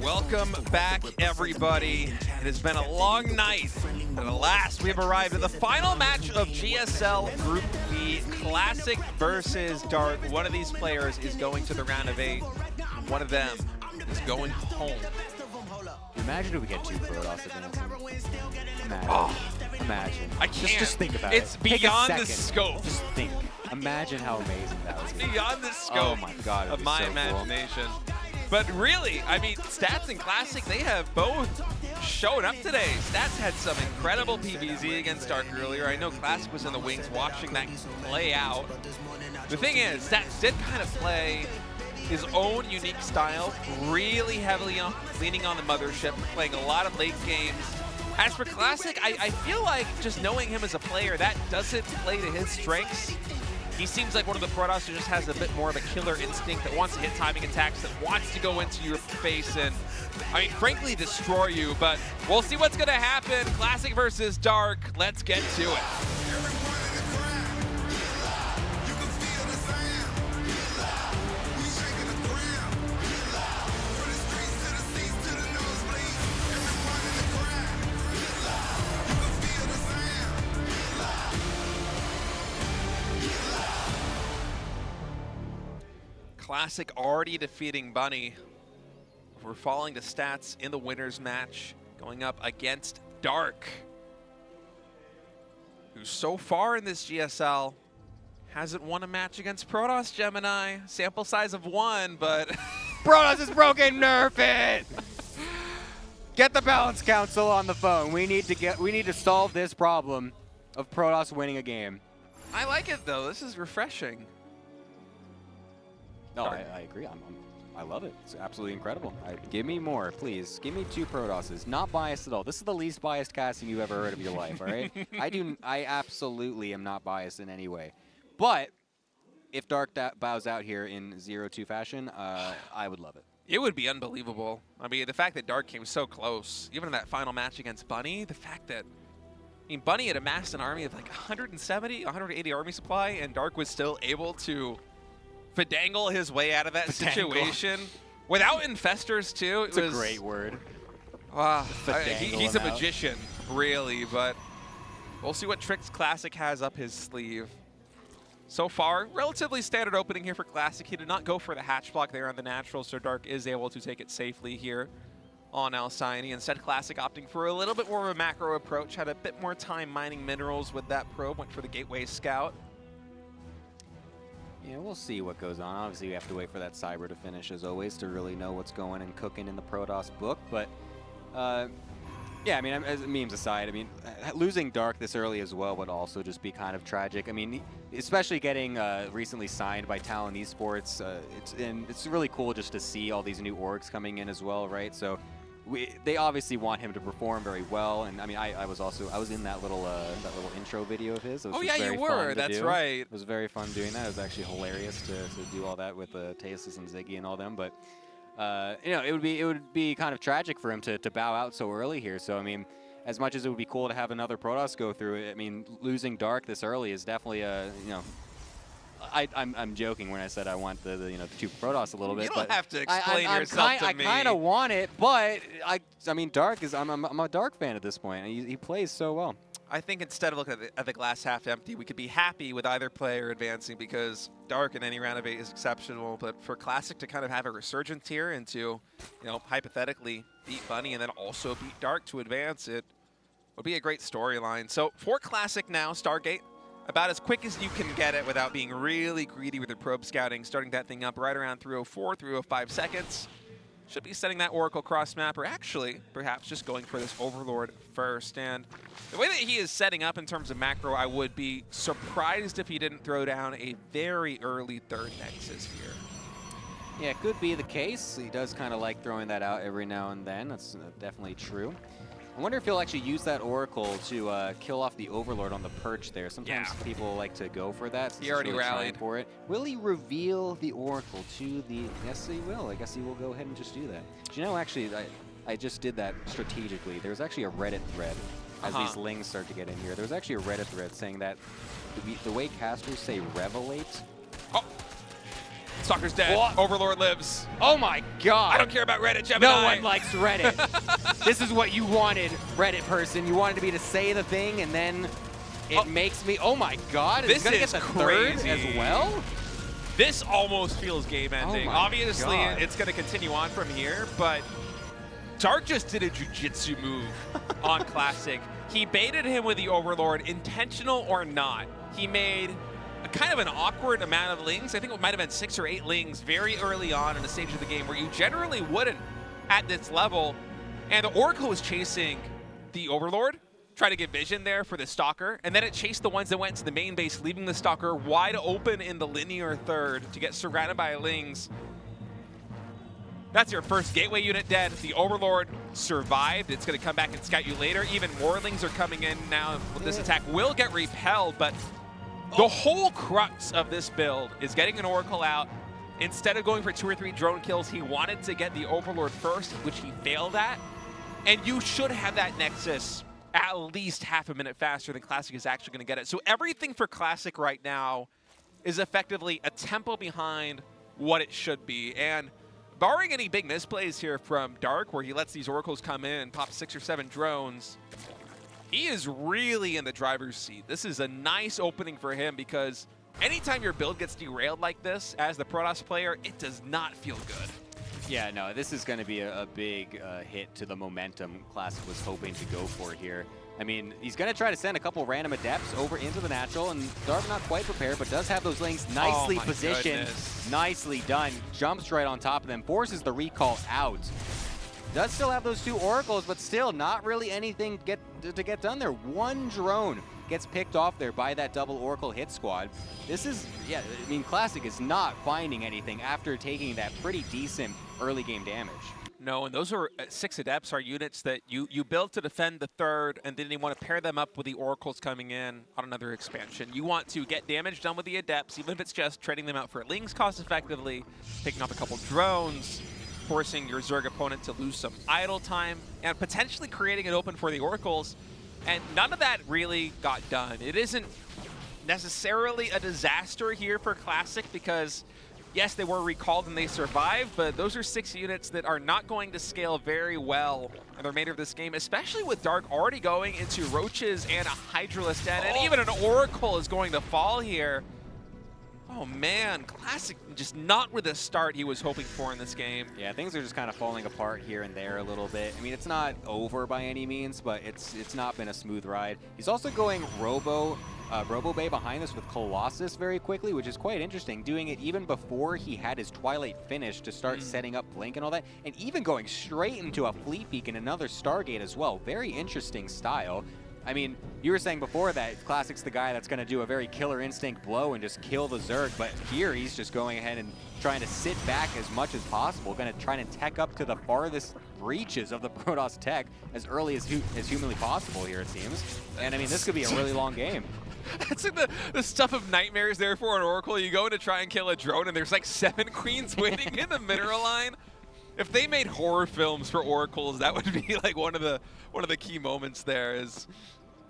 Welcome back, everybody. It has been a long night, and at last we've arrived at the final match of GSL Group B Classic versus Dark. One of these players is going to the round of 8. One of them is going home. Imagine if we get 2 Protoss advances. Imagine. Oh, Imagine. I can't. Just think about it's it. It's beyond the Take a second. scope. Just think. Imagine how amazing that would be. Beyond the scope oh my God, of my imagination. Cool. But really, I mean, Stats and Classic, they have both shown up today. Stats had some incredible PBZ against Dark earlier. I know Classic was in the wings watching that play out. The thing is, Stats did kind of play his own unique style, really heavily leaning on the mothership, playing a lot of late games. As for Classic, I feel like just knowing him as a player, that doesn't play to his strengths. He seems like one of the Protoss who just has a bit more of a killer instinct, that wants to hit timing attacks, that wants to go into your face and, I mean, frankly, destroy you. But we'll see what's going to happen. Classic versus Dark. Let's get to it. Classic already defeating Bunny. We're falling to Stats in the winners match, going up against Dark, who so far in this GSL hasn't won a match against Protoss, Gemini. Sample size of 1, but Protoss is broken, nerf it! Get the balance council on the phone. We need to solve this problem of Protoss winning a game. I like it though. This is refreshing. No, I agree. I love it. It's absolutely incredible. Give me more, please. Give me 2 Protosses. Not biased at all. This is the least biased casting you've ever heard of your life, all right? I absolutely am not biased in any way. But if Dark bows out here in 0-2 fashion, I would love it. It would be unbelievable. I mean, the fact that Dark came so close, even in that final match against Bunny, the fact that, I mean, Bunny had amassed an army of like 170, 180 army supply, and Dark was still able to finagle his way out of that situation without infestors too. It's a great word. He's a magician, really, but we'll see what tricks Classic has up his sleeve. So far, relatively standard opening here for Classic. He did not go for the hatch block there on the natural, so Dark is able to take it safely here on Alcyone. Instead, Classic opting for a little bit more of a macro approach, had a bit more time mining minerals with that probe, went for the Gateway Scout. Yeah, we'll see what goes on. Obviously, we have to wait for that Cyber to finish, as always, to really know what's going and cooking in the Protoss book. But, yeah, I mean, as memes aside, I mean, losing Dark this early as well would also just be kind of tragic. I mean, especially getting recently signed by Talon Esports, it's really cool just to see all these new orgs coming in as well, right? So they obviously want him to perform very well, and I mean, I was in that little intro video of his. Oh yeah, you were. That's right. It was very fun doing that. It was actually hilarious to do all that with Tasis and Ziggy and all them. But you know, it would be kind of tragic for him to bow out so early here. So I mean, as much as it would be cool to have another Protoss go through it, I mean, losing Dark this early is definitely you know. I'm joking when I said I want the 2 Protoss a little bit. You don't but have to explain yourself to me. I kind of want it, but I mean, Dark is I'm a Dark fan at this point. He plays so well. I think instead of looking at the glass half empty, we could be happy with either player advancing, because Dark in any round of 8 is exceptional. But for Classic to kind of have a resurgence here and to, you know, hypothetically beat Bunny and then also beat Dark to advance, it would be a great storyline. So for Classic now, Stargate, about as quick as you can get it without being really greedy with your probe scouting, starting that thing up right around 304, 305 seconds. Should be setting that Oracle cross map, or actually, perhaps just going for this Overlord first. And the way that he is setting up in terms of macro, I would be surprised if he didn't throw down a very early 3rd Nexus here. Yeah, it could be the case. He does kind of like throwing that out every now and then. That's definitely true. I wonder if he'll actually use that Oracle to kill off the Overlord on the perch there. Sometimes people like to go for that. He already really rallied for it. Will he reveal the Oracle to the... Yes, he will. I guess he will go ahead and just do that. Do you know, actually, I just did that strategically. There's actually a Reddit thread as these lings start to get in here. There's actually a Reddit thread saying that the way casters say revelate Stalker's dead. What? Overlord lives. Oh my god. I don't care about Reddit, Gemini. No one likes Reddit. This is what you wanted, Reddit person. You wanted me to say the thing, and then it makes me. Oh my god! This gonna is get the crazy. third as well. This almost feels game ending. my Obviously, God. it's going to continue on from here, but Dark just did a jiu-jitsu move on Classic. He baited him with the Overlord, intentional or not. He made a kind of an awkward amount of lings. I think it might have been 6 or 8 lings very early on in the stage of the game where you generally wouldn't at this level. And the Oracle was chasing the Overlord, trying to get vision there for the Stalker, and then it chased the ones that went to the main base, leaving the Stalker wide open in the linear third to get surrounded by lings. That's your first gateway unit dead. The Overlord survived. It's going to come back and scout you later. Even more lings are coming in now. This attack will get repelled, but the whole crux of this build is getting an Oracle out. Instead of going for 2 or 3 drone kills, he wanted to get the Overlord first, which he failed at. And you should have that Nexus at least half a minute faster than Classic is actually going to get it. So everything for Classic right now is effectively a tempo behind what it should be. And barring any big misplays here from Dark, where he lets these Oracles come in and pop 6 or 7 drones, he is really in the driver's seat. This is a nice opening for him because anytime your build gets derailed like this as the Protoss player, it does not feel good. Yeah, no, this is going to be a big hit to the momentum Classic was hoping to go for here. I mean, he's going to try to send a couple random adepts over into the natural, and Dark not quite prepared, but does have those lings nicely positioned. Goodness. Nicely done. Jumps right on top of them, forces the recall out. Does still have those 2 Oracles, but still not really anything to get done there. 1 drone gets picked off there by that double Oracle hit squad. This is, yeah, I mean, Classic is not finding anything after taking that pretty decent early game damage. No, and those are 6 Adepts are units that you build to defend the third, and then you want to pair them up with the Oracles coming in on another expansion. You want to get damage done with the Adepts, even if it's just trading them out for lings cost effectively, picking up a couple drones, forcing your Zerg opponent to lose some idle time, and potentially creating it open for the Oracles. And none of that really got done. It isn't necessarily a disaster here for Classic because, yes, they were recalled and they survived, but those are 6 units that are not going to scale very well in the remainder of this game, especially with Dark already going into Roaches and a Hydralisk den, and even an Oracle is going to fall here. Oh man, Classic just not with the start he was hoping for in this game. Yeah, things are just kind of falling apart here and there a little bit. I mean, it's not over by any means, but it's not been a smooth ride. He's also going Robo Bay behind this with Colossus very quickly, which is quite interesting, doing it even before he had his Twilight finish to start setting up Blink and all that, and even going straight into a Fleet Peak and another Stargate as well. Very interesting style. I mean, you were saying before that Classic's the guy that's going to do a very Killer Instinct blow and just kill the Zerg, but here he's just going ahead and trying to sit back as much as possible, going to try and tech up to the farthest reaches of the Protoss tech as early as humanly possible here, it seems. And I mean, this could be a really long game. That's like the stuff of nightmares there for an Oracle. You go in to try and kill a drone and there's like 7 queens waiting in the mineral line. If they made horror films for Oracles, that would be like one of the key moments there is,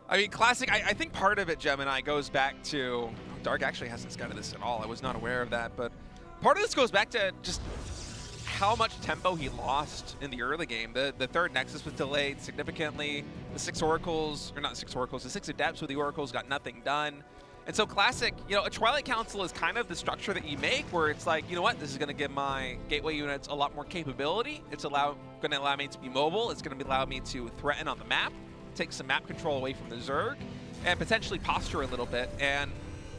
I mean, Classic, I think part of it, Gemini, goes back to, Dark actually hasn't scouted this at all. I was not aware of that, but part of this goes back to just how much tempo he lost in the early game. The third Nexus was delayed significantly. The 6 Oracles, or not 6 Oracles, the 6 Adepts with the Oracles got nothing done. And so Classic, you know, a Twilight Council is kind of the structure that you make where it's like, you know what, this is going to give my gateway units a lot more capability. It's going to allow me to be mobile. It's going to allow me to threaten on the map, take some map control away from the Zerg, and potentially posture a little bit. And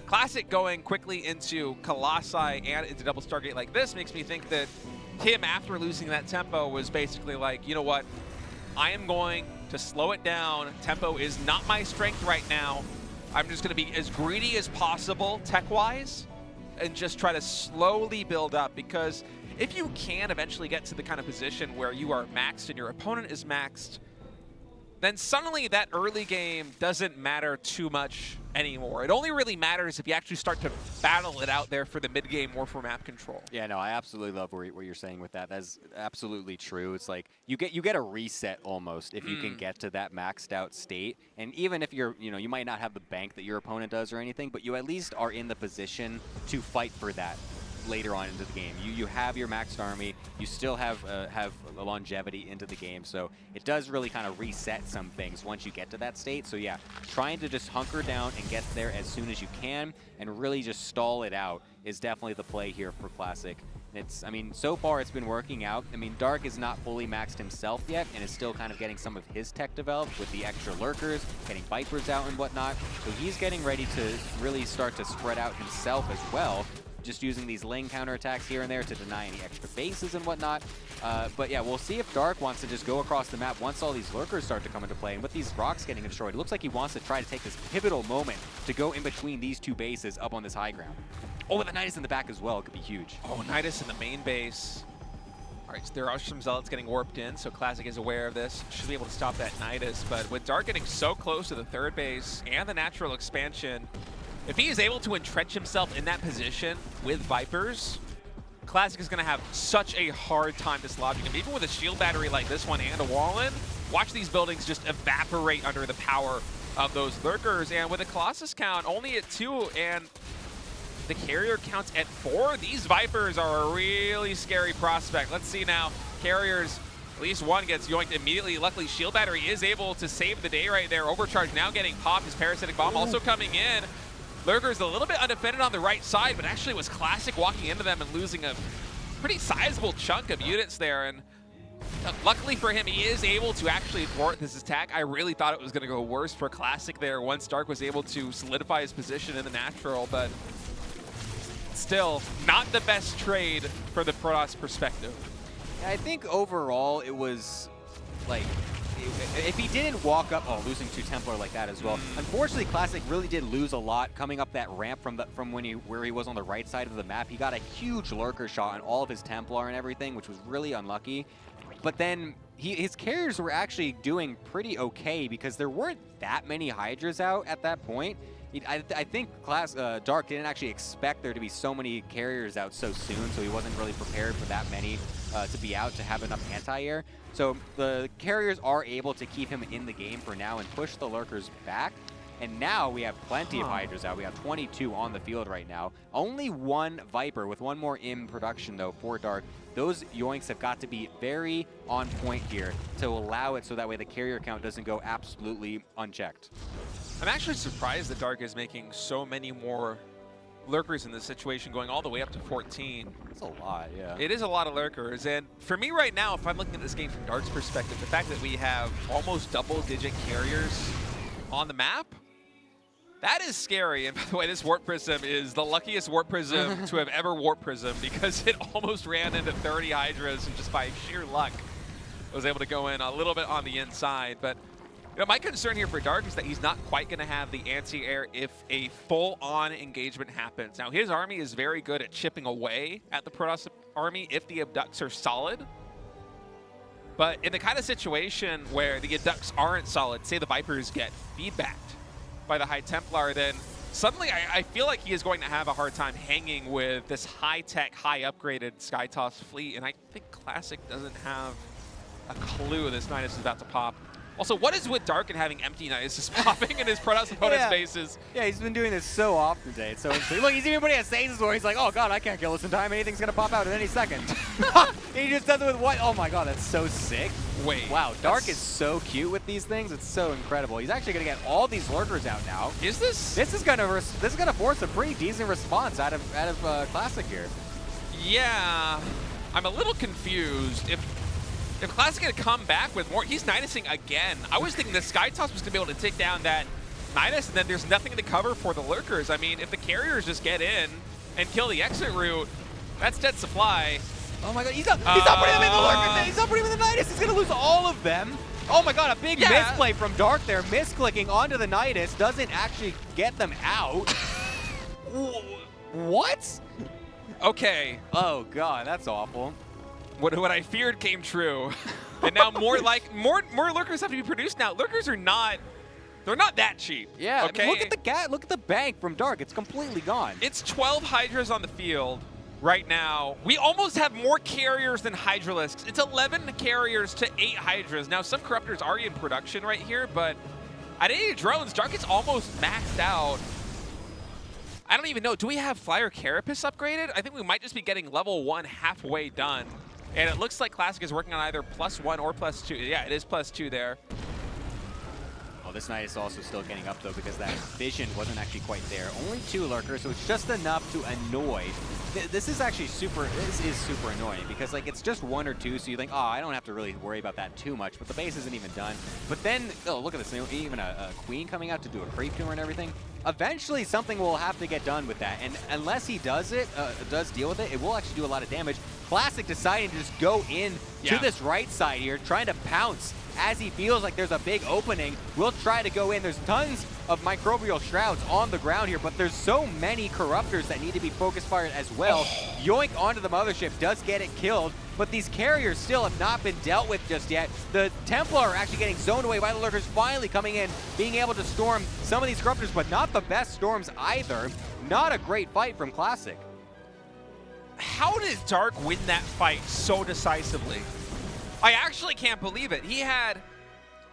Classic going quickly into Colossi and into Double Stargate like this makes me think that him, after losing that tempo, was basically like, you know what, I am going to slow it down. Tempo is not my strength right now. I'm just going to be as greedy as possible tech-wise and just try to slowly build up, because if you can eventually get to the kind of position where you are maxed and your opponent is maxed, then suddenly that early game doesn't matter too much anymore. It only really matters if you actually start to battle it out there for the mid game or for map control. Yeah, no, I absolutely love what you're saying with that. That's absolutely true. It's like you get a reset almost if you can get to that maxed out state. And even if you might not have the bank that your opponent does or anything, but you at least are in the position to fight for that later on into the game. You have your maxed army, you still have a longevity into the game, so it does really kind of reset some things once you get to that state. So yeah, trying to just hunker down and get there as soon as you can and really just stall it out is definitely the play here for Classic. I mean, so far it's been working out. I mean, Dark is not fully maxed himself yet and is still kind of getting some of his tech developed with the extra lurkers, getting Vipers out and whatnot. So he's getting ready to really start to spread out himself as well, just using these lane counterattacks here and there to deny any extra bases and whatnot. But yeah, we'll see if Dark wants to just go across the map once all these lurkers start to come into play. And with these rocks getting destroyed, it looks like he wants to try to take this pivotal moment to go in between these two bases up on this high ground. Oh, with the Nidus in the back as well, it could be huge. Oh, Nidus in the main base. All right, so there are some Zealots getting warped in, so Classic is aware of this. Should be able to stop that Nidus, but with Dark getting so close to the third base and the natural expansion, if he is able to entrench himself in that position with Vipers, Classic is going to have such a hard time dislodging him. Even with a shield battery like this one and a wall in, watch these buildings just evaporate under the power of those lurkers. And with a Colossus count only at 2 and the carrier counts at 4, these Vipers are a really scary prospect. Let's see now. Carriers, at least one gets yoinked immediately. Luckily, shield battery is able to save the day right there. Overcharge now getting popped. His parasitic bomb also coming in. Lurker's a little bit undefended on the right side, but actually was Classic walking into them and losing a pretty sizable chunk of units there. And luckily for him, he is able to actually thwart this attack. I really thought it was going to go worse for Classic there once Dark was able to solidify his position in the natural, but still not the best trade from the Protoss perspective. I think overall it was like, if he didn't walk up, losing 2 Templar like that as well. Unfortunately, Classic really did lose a lot coming up that ramp from where he was on the right side of the map. He got a huge lurker shot on all of his Templar and everything, which was really unlucky. But then his carriers were actually doing pretty okay because there weren't that many Hydras out at that point. I think Dark didn't actually expect there to be so many carriers out so soon, so he wasn't really prepared for that many to be out to have enough anti-air. So the carriers are able to keep him in the game for now and push the lurkers back. And now we have plenty of Hydras out. We have 22 on the field right now. Only 1 Viper with 1 more in production though for Dark. Those yoinks have got to be very on point here to allow it so that way the carrier count doesn't go absolutely unchecked. I'm actually surprised that Dark is making so many more lurkers in this situation, going all the way up to 14. That's a lot, yeah. It is a lot of lurkers, and for me right now, if I'm looking at this game from Dark's perspective, the fact that we have almost double-digit carriers on the map, that is scary. And by the way, this Warp Prism is the luckiest Warp Prism to have ever Warp Prism because it almost ran into 30 Hydras and just by sheer luck was able to go in a little bit on the inside. But you know, my concern here for Dark is that he's not quite going to have the anti-air if a full-on engagement happens. Now, his army is very good at chipping away at the Protoss army if the abducts are solid. But in the kind of situation where the abducts aren't solid, say the Vipers get feedbacked by the High Templar, then suddenly I feel like he is going to have a hard time hanging with this high-tech, high-upgraded Skytoss fleet. And I think Classic doesn't have a clue this Nidus is about to pop. Also, what is with Dark and having empty Nidus popping in his Protoss opponent's bases? Yeah, he's been doing this so often today. It's so insane. Look, he's even putting a stasis where he's like, oh god, I can't kill this in time. Anything's going to pop out at any second. He just does it with what? Oh my god, that's so sick. Wait. Wow, Dark is so cute with these things. It's so incredible. He's actually going to get all these lurkers out now. Is this? This is going to force a pretty decent response out of Classic here. Yeah, I'm a little confused. If Classic had come back with more, he's Nidusing again. I was thinking the Skytoss was going to be able to take down that Nidus, and then there's nothing to cover for the lurkers. I mean, if the carriers just get in and kill the exit route, that's dead supply. Oh my god, he's not putting them in the lurkers. He's not putting them in the Nidus. He's going to lose all of them. Oh my god, a big misplay from Dark there. Misclicking onto the Nidus doesn't actually get them out. What? Okay. Oh god, that's awful. What I feared came true. And now more lurkers have to be produced now. Lurkers are not, they're not that cheap. Yeah, okay? I mean, look at the bank from Dark. It's completely gone. It's 12 Hydras on the field right now. We almost have more carriers than Hydralisks. It's 11 carriers to 8 Hydras. Now some Corruptors are in production right here, but at 80 drones, Dark is almost maxed out. I don't even know. Do we have Flyer Carapace upgraded? I think we might just be getting level 1 halfway done. And it looks like Classic is working on either +1 or +2. Yeah, it is +2 there. Oh, this Knight is also still getting up, though, because that vision wasn't actually quite there. Only 2 lurkers, so it's just enough to annoy. This is actually super annoying, because, like, it's just 1 or 2, so you think, oh, I don't have to really worry about that too much, but the base isn't even done. But then, oh, look at this, even a Queen coming out to do a creep to her and everything. Eventually, something will have to get done with that, and unless he does deal with it, it will actually do a lot of damage. Classic deciding to just go in to this right side here, trying to pounce as he feels like there's a big opening. We'll try to go in. There's tons of microbial shrouds on the ground here, but there's so many corruptors that need to be focus fired as well. Yoink onto the mothership, does get it killed, but these carriers still have not been dealt with just yet. The Templar are actually getting zoned away by the lurkers, finally coming in, being able to storm some of these corruptors, but not the best storms either. Not a great fight from Classic. How did Dark win that fight so decisively? I actually can't believe it. He had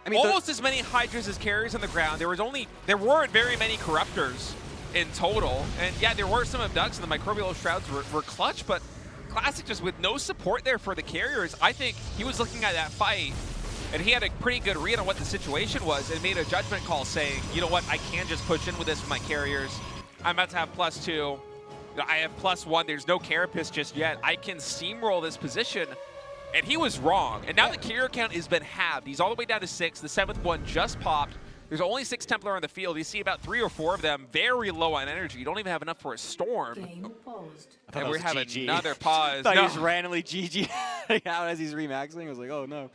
almost as many Hydras as carriers on the ground. There weren't very many Corruptors in total. And yeah, there were some abducts and the microbial shrouds were clutch, but Classic just with no support there for the carriers. I think he was looking at that fight and he had a pretty good read on what the situation was and made a judgment call saying, you know what, I can just push in with this with my carriers. I'm about to have +2. I have +1. There's no Carapace just yet. I can steamroll this position. And he was wrong. And now the carrier count has been halved. He's all the way down to 6. The 7th one just popped. There's only 6 Templar on the field. You see about 3 or 4 of them very low on energy. You don't even have enough for a storm. And we're having another pause. I thought he was randomly GG out as he's remaxing. I was like, oh no.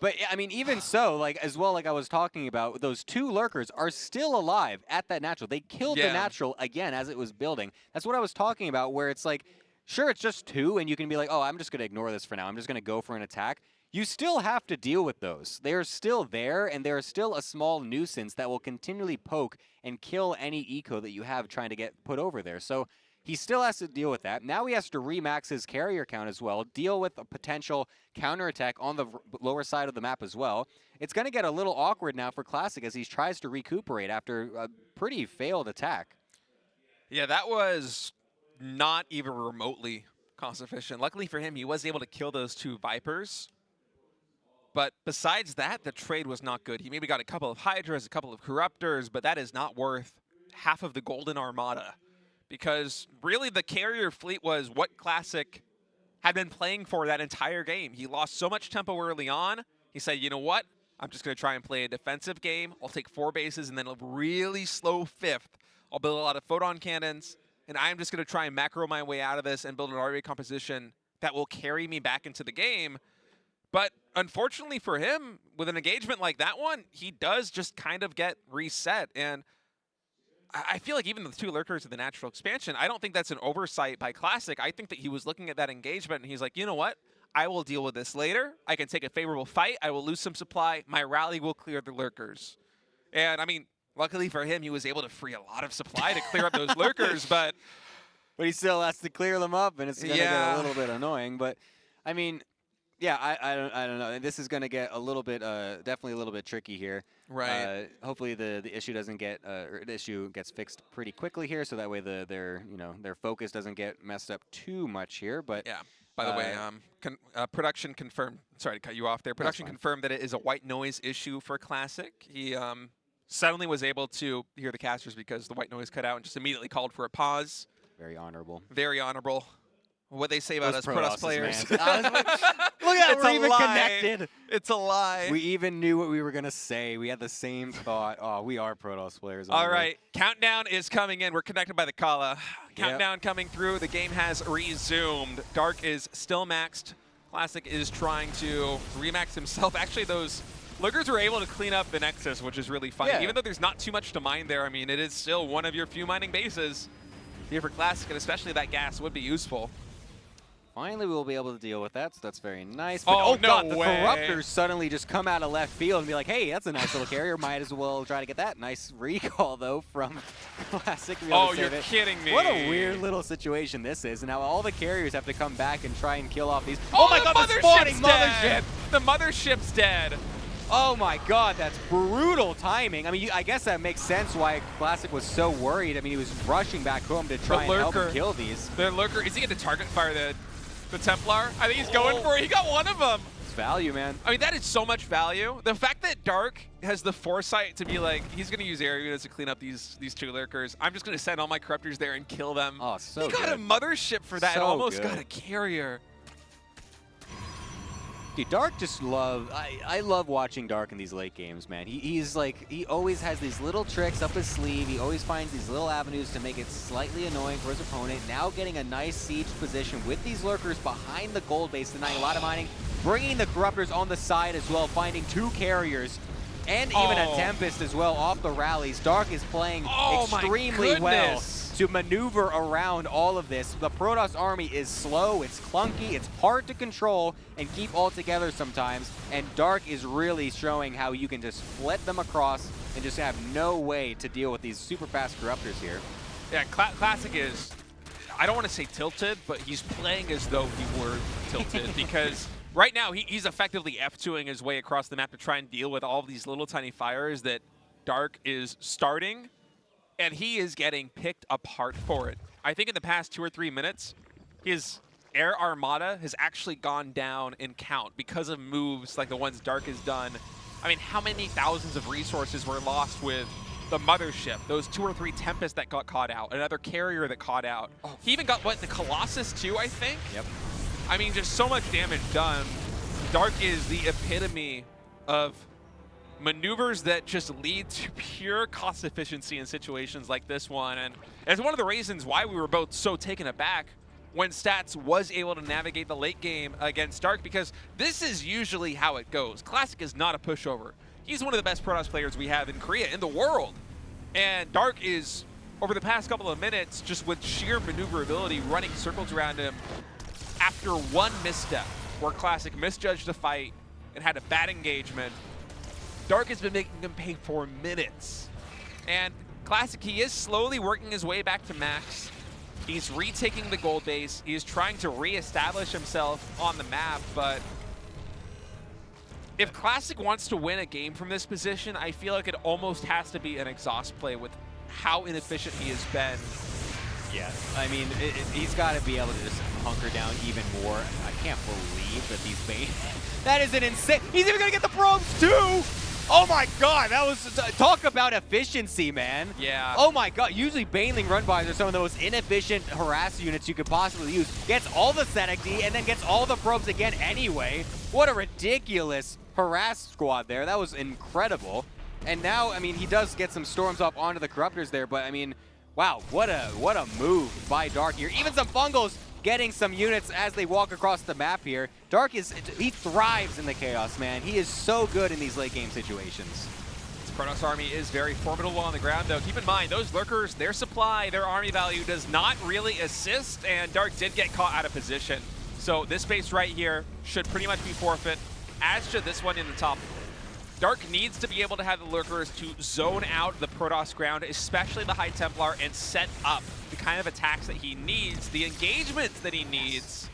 But I mean, even so, like as well, like I was talking about, those 2 lurkers are still alive at that natural. They killed the natural again as it was building. That's what I was talking about, where it's like, sure, it's just 2, and you can be like, oh, I'm just going to ignore this for now. I'm just going to go for an attack. You still have to deal with those. They are still there, and they're still a small nuisance that will continually poke and kill any eco that you have trying to get put over there. So he still has to deal with that. Now he has to remax his carrier count as well, deal with a potential counterattack on the lower side of the map as well. It's going to get a little awkward now for Classic as he tries to recuperate after a pretty failed attack. Yeah, that was not even remotely cost efficient. Luckily for him, he was able to kill those 2 Vipers. But besides that, the trade was not good. He maybe got a couple of Hydras, a couple of Corruptors, but that is not worth half of the Golden Armada. Because really the carrier fleet was what Classic had been playing for that entire game. He lost so much tempo early on. He said, you know what? I'm just going to try and play a defensive game. I'll take 4 bases and then a really slow 5th. I'll build a lot of photon cannons. And I'm just going to try and macro my way out of this and build an RA composition that will carry me back into the game. But unfortunately for him, with an engagement like that one, he does just kind of get reset. And I feel like even the 2 lurkers of the natural expansion, I don't think that's an oversight by Classic. I think that he was looking at that engagement and he's like, you know what? I will deal with this later. I can take a favorable fight. I will lose some supply. My rally will clear the lurkers. And I mean, luckily for him, he was able to free a lot of supply to clear up those lurkers, but he still has to clear them up, and it's going to get a little bit annoying. But, I mean, yeah, I don't know. This is going to get a little bit, definitely a little bit tricky here. Right. Hopefully the issue doesn't get, or the issue gets fixed pretty quickly here, so that way their focus doesn't get messed up too much here. But yeah. By the way, production confirmed. Sorry to cut you off there. Production confirmed that it is a white noise issue for Classic. He suddenly was able to hear the casters because the white noise cut out and just immediately called for a pause. Very honorable. Very honorable. What they say about us Protoss players. Look at that, we're even connected. It's a lie. We even knew what we were going to say. We had the same thought. Oh, we are Protoss players. All right, countdown is coming in. We're connected by the Kala. Countdown coming through. The game has resumed. Dark is still maxed. Classic is trying to remax himself. Actually, those lurkers were able to clean up the Nexus, which is really fun. Even though there's not too much to mine there, I mean, it is still one of your few mining bases here for Classic, and especially that gas would be useful. Finally, we'll be able to deal with that, so that's very nice. But oh God, the Corruptors suddenly just come out of left field and be like, hey, that's a nice little carrier. Might as well try to get that. Nice recall, though, from Classic. Oh, you're kidding me. What a weird little situation this is. And now all the carriers have to come back and try and kill off these. Oh my God, the spawning mothership! The mothership's dead. Oh my god, that's brutal timing. I mean, I guess that makes sense why Classic was so worried. I mean, he was rushing back home to try and help him kill these. The Lurker, is he going to target fire the Templar? I think he's going for it. He got one of them. It's value, man. I mean, that is so much value. The fact that Dark has the foresight to be like, he's going to use air units to clean up these two Lurkers. I'm just going to send all my Corruptors there and kill them. Oh, so He got a mothership for that and almost got a carrier. Dude, Dark just I love watching Dark in these late games, man. He's like, he always has these little tricks up his sleeve. He always finds these little avenues to make it slightly annoying for his opponent. Now getting a nice siege position with these Lurkers behind the gold base, denying a lot of mining, bringing the Corruptors on the side as well, finding 2 carriers, and even a Tempest as well off the rallies. Dark is playing extremely well to maneuver around all of this. The Protoss army is slow, it's clunky, it's hard to control and keep all together sometimes, and Dark is really showing how you can just split them across and just have no way to deal with these super fast Corruptors here. Yeah, Classic is, I don't want to say tilted, but he's playing as though he were tilted because right now he's effectively F2ing his way across the map to try and deal with all of these little tiny fires that Dark is starting. And he is getting picked apart for it. I think in the past 2 or 3 minutes, his Air Armada has actually gone down in count because of moves like the ones Dark has done. I mean, how many thousands of resources were lost with the Mothership, those 2 or 3 Tempests that got caught out, another carrier that caught out. He even got, what, the Colossus too, I think? Yep. I mean, just so much damage done. Dark is the epitome of maneuvers that just lead to pure cost efficiency in situations like this one. And it's one of the reasons why we were both so taken aback when Stats was able to navigate the late game against Dark, because this is usually how it goes. Classic is not a pushover. He's one of the best Protoss players we have in Korea, in the world. And Dark is, over the past couple of minutes, just with sheer maneuverability, running circles around him after one misstep where Classic misjudged the fight and had a bad engagement. Dark has been making him pay for minutes. And Classic, he is slowly working his way back to max. He's retaking the gold base. He is trying to reestablish himself on the map, but if Classic wants to win a game from this position, I feel like it almost has to be an exhaust play with how inefficient he has been. Yeah, I mean, he's got to be able to just hunker down even more. I can't believe that these bait. That is an insane. He's even going to get the probes too. Oh my god, that was, talk about efficiency, man. Yeah. Oh my god, usually Baneling run-bys are some of the most inefficient harass units you could possibly use. Gets all the Static D and then gets all the probes again anyway. What a ridiculous harass squad there. That was incredible. And now, I mean, he does get some storms up onto the Corruptors there, but I mean, wow, what a move by Dark here. Even some Fungals getting some units as they walk across the map here. Dark he thrives in the chaos, man. He is so good in these late game situations. This Protoss army is very formidable on the ground, though. Keep in mind, those Lurkers, their supply, their army value does not really assist, and Dark did get caught out of position. So this base right here should pretty much be forfeit, as should this one in the top. Dark needs to be able to have the Lurkers to zone out the Protoss ground, especially the High Templar, and set up the kind of attacks that he needs, the engagements that he needs.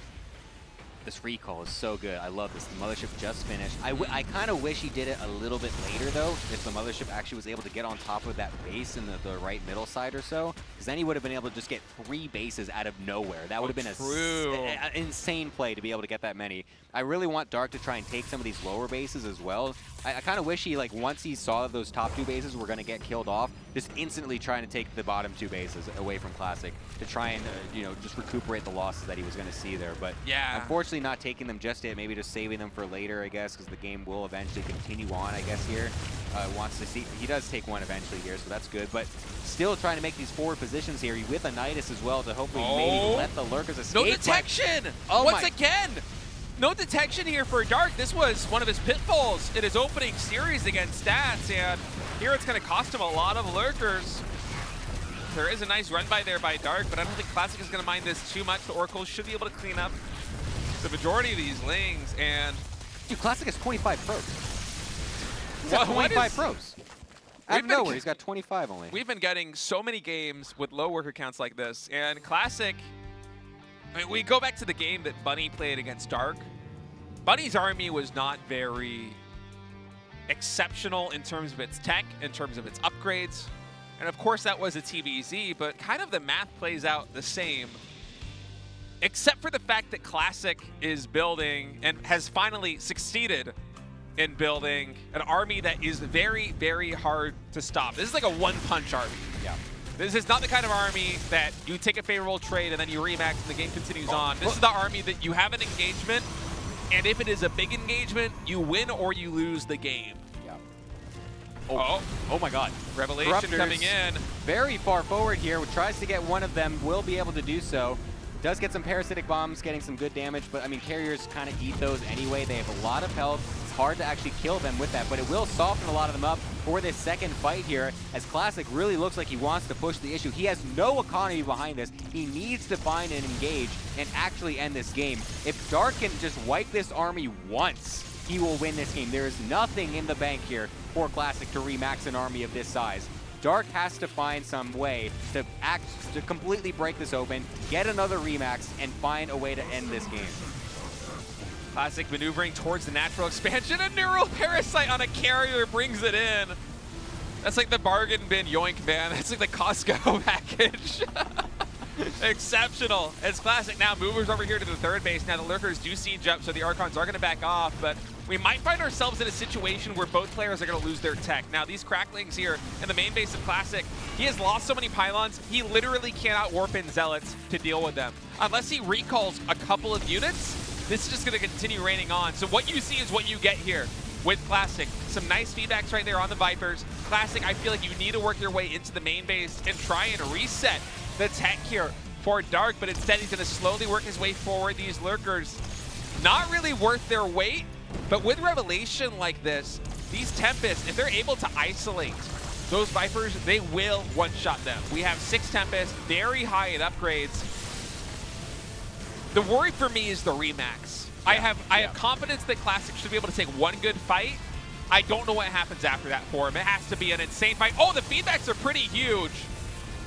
This recall is so good. I love this. The Mothership just finished. I kind of wish he did it a little bit later, though, if the Mothership actually was able to get on top of that base in the right middle side or so, because then he would have been able to just get 3 bases out of nowhere. That would have been an insane play to be able to get that many. I really want Dark to try and take some of these lower bases as well. I kind of wish he, like, once he saw those top 2 bases were going to get killed off, just instantly trying to take the bottom 2 bases away from Classic to try and, you know, just recuperate the losses that he was going to see there. But yeah, unfortunately not taking them just yet, maybe just saving them for later, I guess, because the game will eventually continue on, I guess, here. Wants to see, he does take one eventually here, so that's good. But still trying to make these forward positions here with a Nidus as well to hopefully maybe let the Lurkers escape. No detection! Once again! No detection here for Dark. This was one of his pitfalls in his opening series against Stats, and here it's going to cost him a lot of Lurkers. There is a nice run by there by Dark, but I don't think Classic is going to mind this too much. The Oracles should be able to clean up the majority of these lings, and... Dude, Classic has 25 probes. He's got 25 probes. Out of nowhere, he's got 25 only. We've been getting so many games with low worker counts like this, and Classic... I mean, we go back to the game that Bunny played against Dark. Bunny's army was not very exceptional in terms of its tech, in terms of its upgrades. And of course that was a TVZ, but kind of the math plays out the same. Except for the fact that Classic is building and has finally succeeded in building an army that is very, very hard to stop. This is like a one-punch army. Yeah. This is not the kind of army that you take a favorable trade and then you remax and the game continues on. This is the army that you have an engagement, and if it is a big engagement, you win or you lose the game. Yeah. Oh my God. Revelation Corruptors coming in. Very far forward here. Tries to get one of them. Will be able to do so. Does get some parasitic bombs, getting some good damage, but I mean, carriers kind of eat those anyway. They have a lot of health. It's hard to actually kill them with that, but it will soften a lot of them up for this second fight here, as Classic really looks like he wants to push the issue. He has no economy behind this. He needs to find and engage and actually end this game. If Dark can just wipe this army once, he will win this game. There is nothing in the bank here for Classic to remax an army of this size. Dark has to find some way to completely break this open, get another remax, and find a way to end this game. Classic maneuvering towards the natural expansion. A neural parasite on a carrier brings it in. That's like the bargain bin yoink, man. That's like the Costco package. Exceptional. It's Classic now movers over here to the third base. Now the Lurkers do siege up, so the Archons are going to back off, but we might find ourselves in a situation where both players are going to lose their tech. Now these Cracklings here in the main base of Classic, he has lost so many pylons, he literally cannot warp in Zealots to deal with them. Unless he recalls a couple of units, this is just going to continue raining on. So what you see is what you get here with Classic. Some nice feedbacks right there on the Vipers. Classic, I feel like you need to work your way into the main base and try and reset the tech here for Dark, but instead he's going to slowly work his way forward. These Lurkers, not really worth their weight, but with Revelation like this, these Tempests, if they're able to isolate those Vipers, they will one-shot them. We have 6 Tempests, very high in upgrades. The worry for me is the remax. Yeah, I have confidence that Classic should be able to take one good fight. I don't know what happens after that for him. It has to be an insane fight. Oh, the feedbacks are pretty huge.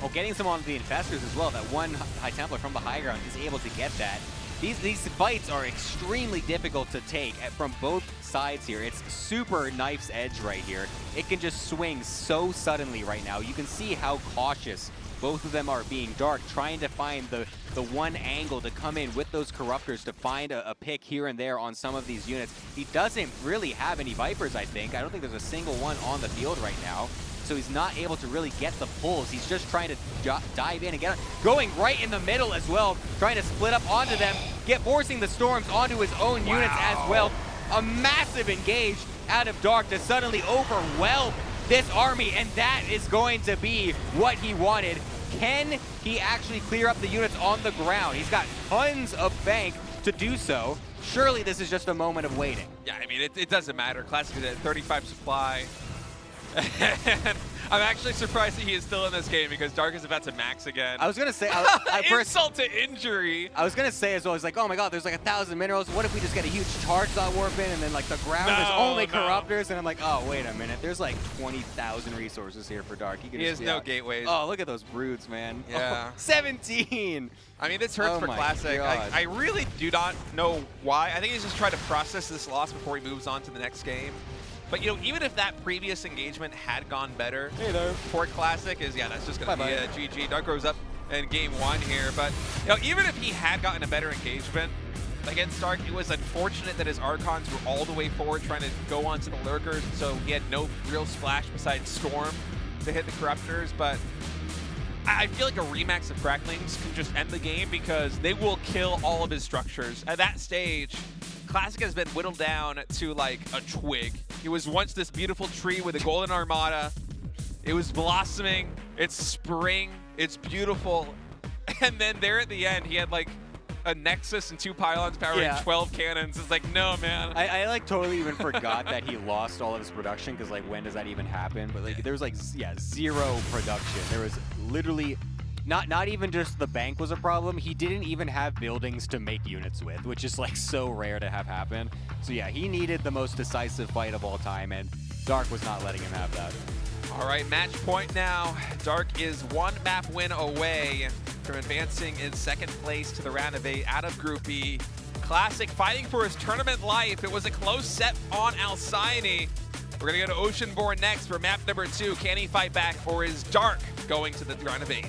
Oh, getting some on the Infestors as well. That one High Templar from the high ground is able to get that. These fights are extremely difficult to take from both sides here. It's super knife's edge right here. It can just swing so suddenly right now. You can see how cautious both of them are being. Dark trying to find the one angle to come in with those Corruptors to find a pick here and there on some of these units. He doesn't really have any Vipers, I think. I don't think there's a single one on the field right now. So he's not able to really get the pulls. He's just trying to dive in and get going right in the middle as well, trying to split up onto them, forcing the Storms onto his own units as well. A massive engage out of Dark to suddenly overwhelm this army, and that is going to be what he wanted. Can he actually clear up the units on the ground? He's got tons of bank to do so. Surely this is just a moment of waiting. Yeah, I mean, it doesn't matter. Classic is at 35 supply. And I'm actually surprised that he is still in this game because Dark is about to max again. I was going to say... Insult to injury. I was going to say as well, it's like, oh my god, there's like 1,000 minerals. What if we just get a huge charge dot warp in and then like the ground is only Corruptors? And I'm like, oh, wait a minute. There's like 20,000 resources here for Dark. He has no gateways. Oh, look at those broods, man. Yeah. Oh, 17! I mean, this hurts for Classic. I really do not know why. I think he's just trying to process this loss before he moves on to the next game. But, you know, even if that previous engagement had gone better for Classic, that's just going to be a GG. Dark goes up in game 1 here. But, you know, even if he had gotten a better engagement against Dark, it was unfortunate that his Archons were all the way forward trying to go onto the Lurkers, so he had no real splash besides Storm to hit the Corruptors. But I feel like a remax of Cracklings can just end the game because they will kill all of his structures. At that stage, Classic has been whittled down to like a twig. He was once this beautiful tree with a golden armada. It was blossoming. It's spring. It's beautiful. And then there at the end, he had like a Nexus and 2 pylons powering 12 cannons. It's like, no, man. I like totally even forgot that he lost all of his production because like when does that even happen? But like there was like, zero production. There was literally not even just the bank was a problem. He didn't even have buildings to make units with, which is like so rare to have happen. So yeah, he needed the most decisive fight of all time, and Dark was not letting him have that. All right, match point now. Dark is 1 map win away from advancing in 2nd place to the round of 8 out of Group B. Classic fighting for his tournament life. It was a close set on Alcyone, We're going to go to Oceanborn next for map number 2. Can he fight back, or is Dark going to the round of 8?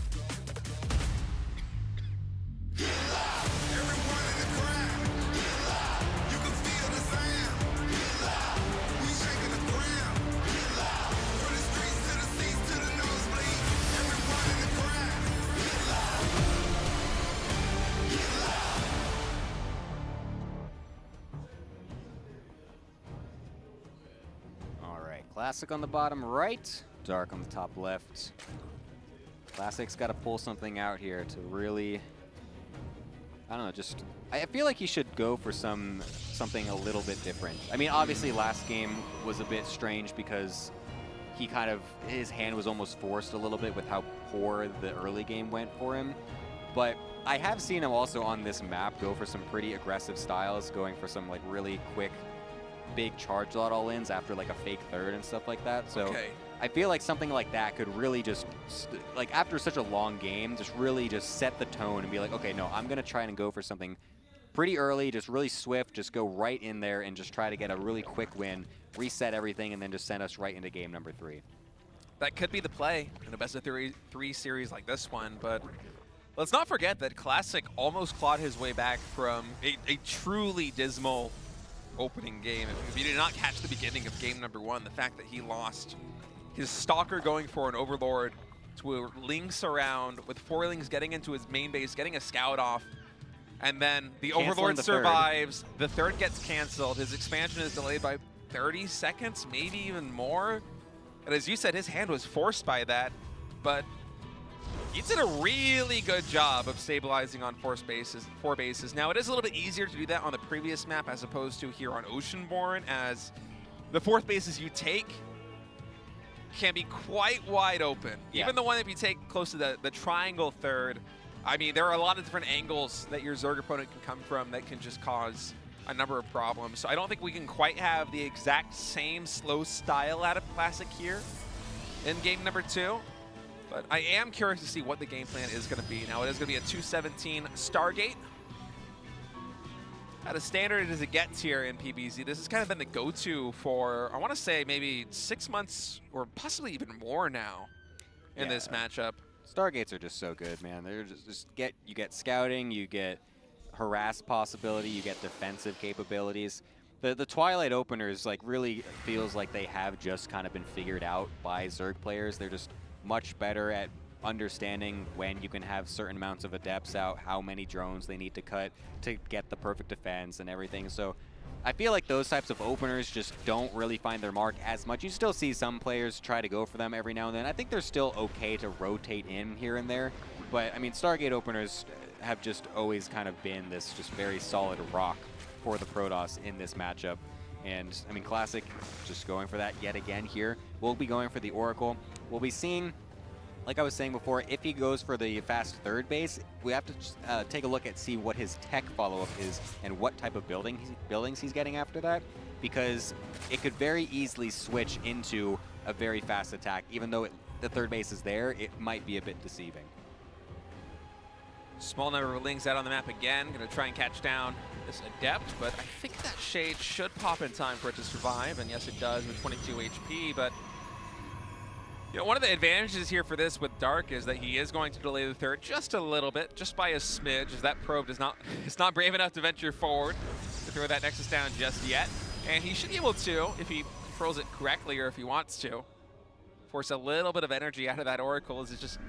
Classic on the bottom right, Dark on the top left. Classic's got to pull something out here to really, I don't know, just, I feel like he should go for something a little bit different. I mean, obviously last game was a bit strange because he kind of, his hand was almost forced a little bit with how poor the early game went for him. But I have seen him also on this map go for some pretty aggressive styles, going for some like really quick, big charge lot all-ins after like a fake third and stuff like that. So I feel like something like that could really just, like after such a long game, just really just set the tone and be like, okay, no, I'm going to try and go for something pretty early, just really swift, just go right in there and just try to get a really quick win, reset everything, and then just send us right into game number 3. That could be the play in a best-of-3 series like this one, but let's not forget that Classic almost clawed his way back from a truly dismal opening game. If you did not catch the beginning of game number 1, the fact that he lost his Stalker going for an Overlord to Lynx around with 4 Lynx getting into his main base, getting a scout off, and then the Overlord survives, the third gets canceled, his expansion is delayed by 30 seconds, maybe even more. And as you said, his hand was forced by that, but he did a really good job of stabilizing on 4 bases. Now, it is a little bit easier to do that on the previous map as opposed to here on Oceanborn, as the 4th bases you take can be quite wide open. Yeah. Even the one that you take close to the triangle third, I mean, there are a lot of different angles that your Zerg opponent can come from that can just cause a number of problems. So I don't think we can quite have the exact same slow style out of Classic here in game number 2. But I am curious to see what the game plan is going to be. Now, it is going to be a 217 Stargate. At as standard as it gets here in PBZ, this has kind of been the go-to for, I want to say, maybe 6 months or possibly even more now in this matchup. Stargates are just so good, man. They're you get scouting, you get harass possibility, you get defensive capabilities. The Twilight openers like really feels like they have just kind of been figured out by Zerg players. They're just much better at understanding when you can have certain amounts of adepts out, how many drones they need to cut to get the perfect defense and everything. So I feel like those types of openers just don't really find their mark as much. You still see some players try to go for them every now and then. I think they're still okay to rotate in here and there. But I mean, Stargate openers have just always kind of been this just very solid rock for the Protoss in this matchup. And I mean, Classic just going for that yet again here. We'll be going for the Oracle. We'll be seeing, like I was saying before, if he goes for the fast third base, we have to take a look at see what his tech follow-up is and what type of buildings he's getting after that, because it could very easily switch into a very fast attack. Even though the third base is there, it might be a bit deceiving. Small number of Lings out on the map again. Going to try and catch down this Adept, but I think that Shade should pop in time for it to survive, and yes, it does with 22 HP, but you know, one of the advantages here for this with Dark is that he is going to delay the third just a little bit, just by a smidge, as that probe is not brave enough to venture forward to throw that Nexus down just yet. And he should be able to, if he controls it correctly or if he wants to, force a little bit of energy out of that Oracle as it's just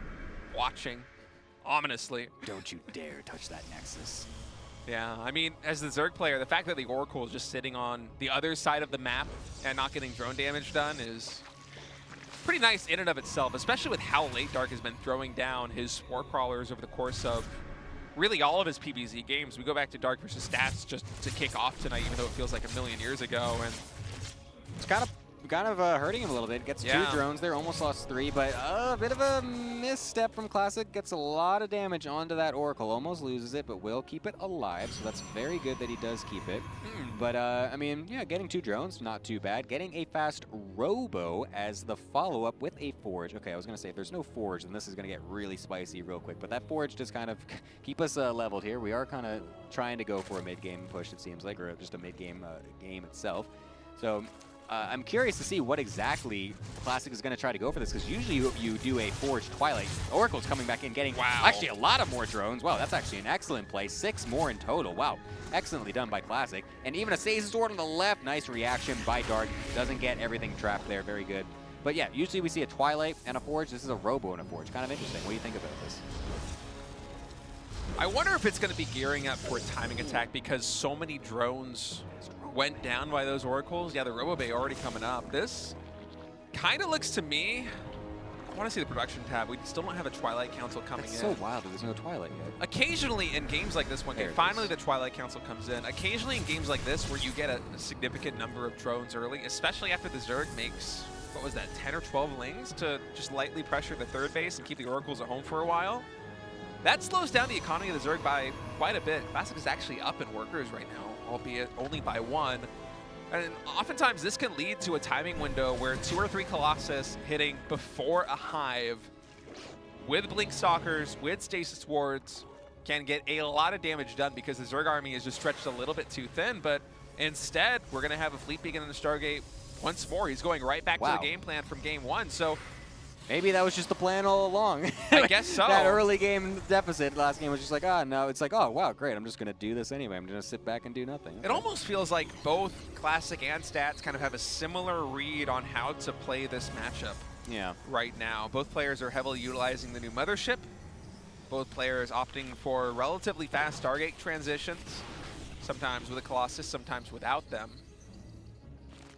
watching ominously. Don't you dare touch that Nexus. Yeah, I mean, as the Zerg player, the fact that the Oracle is just sitting on the other side of the map and not getting drone damage done is pretty nice in and of itself, especially with how late Dark has been throwing down his Spore Crawlers over the course of really all of his PvZ games. We go back to Dark versus Stats just to kick off tonight, even though it feels like a million years ago. And it's kind of hurting him a little bit. Gets 2 drones there, almost lost 3, but a bit of a misstep from Classic. Gets a lot of damage onto that Oracle. Almost loses it, but will keep it alive, so that's very good that he does keep it. But, I mean, yeah, getting 2 drones, not too bad. Getting a fast Robo as the follow-up with a Forge. Okay, I was going to say, if there's no Forge, then this is going to get really spicy real quick, but that Forge just kind of keep us leveled here. We are kind of trying to go for a mid-game push, it seems like, or just a mid-game game itself. So I'm curious to see what exactly Classic is going to try to go for this, because usually you do a Forged Twilight. Oracle's coming back in, getting actually a lot of more drones. Wow, that's actually an excellent play. 6 more in total. Wow, excellently done by Classic. And even a Stasis Sword on the left. Nice reaction by Dark. Doesn't get everything trapped there. Very good. But yeah, usually we see a Twilight and a Forge. This is a Robo and a Forge. Kind of interesting. What do you think about this? I wonder if it's going to be gearing up for timing attack because so many drones went down by those Oracles. Yeah, the Robo Bay already coming up. This kind of looks to me, I want to see the production tab. We still don't have a Twilight Council coming in. It's so wild that there's no Twilight yet. Occasionally in games like this one, finally the Twilight Council comes in. Occasionally in games like this where you get a significant number of drones early, especially after the Zerg makes, what was that, 10 or 12 lings to just lightly pressure the third base and keep the Oracles at home for a while. That slows down the economy of the Zerg by quite a bit. Classic is actually up in workers right now, albeit only by 1. And oftentimes this can lead to a timing window where 2 or 3 Colossus hitting before a Hive with Blink Stalkers, with Stasis Wards, can get a lot of damage done because the Zerg army is just stretched a little bit too thin. But instead, we're going to have a Fleet Beacon in the Stargate once more. He's going right back to the game plan from game 1. So maybe that was just the plan all along. I guess so. That early game deficit last game was just like, no, it's like, oh, wow, great. I'm just going to do this anyway. I'm going to sit back and do nothing. Okay. It almost feels like both Classic and Stats kind of have a similar read on how to play this matchup right now. Both players are heavily utilizing the new Mothership. Both players opting for relatively fast Stargate transitions, sometimes with a Colossus, sometimes without them.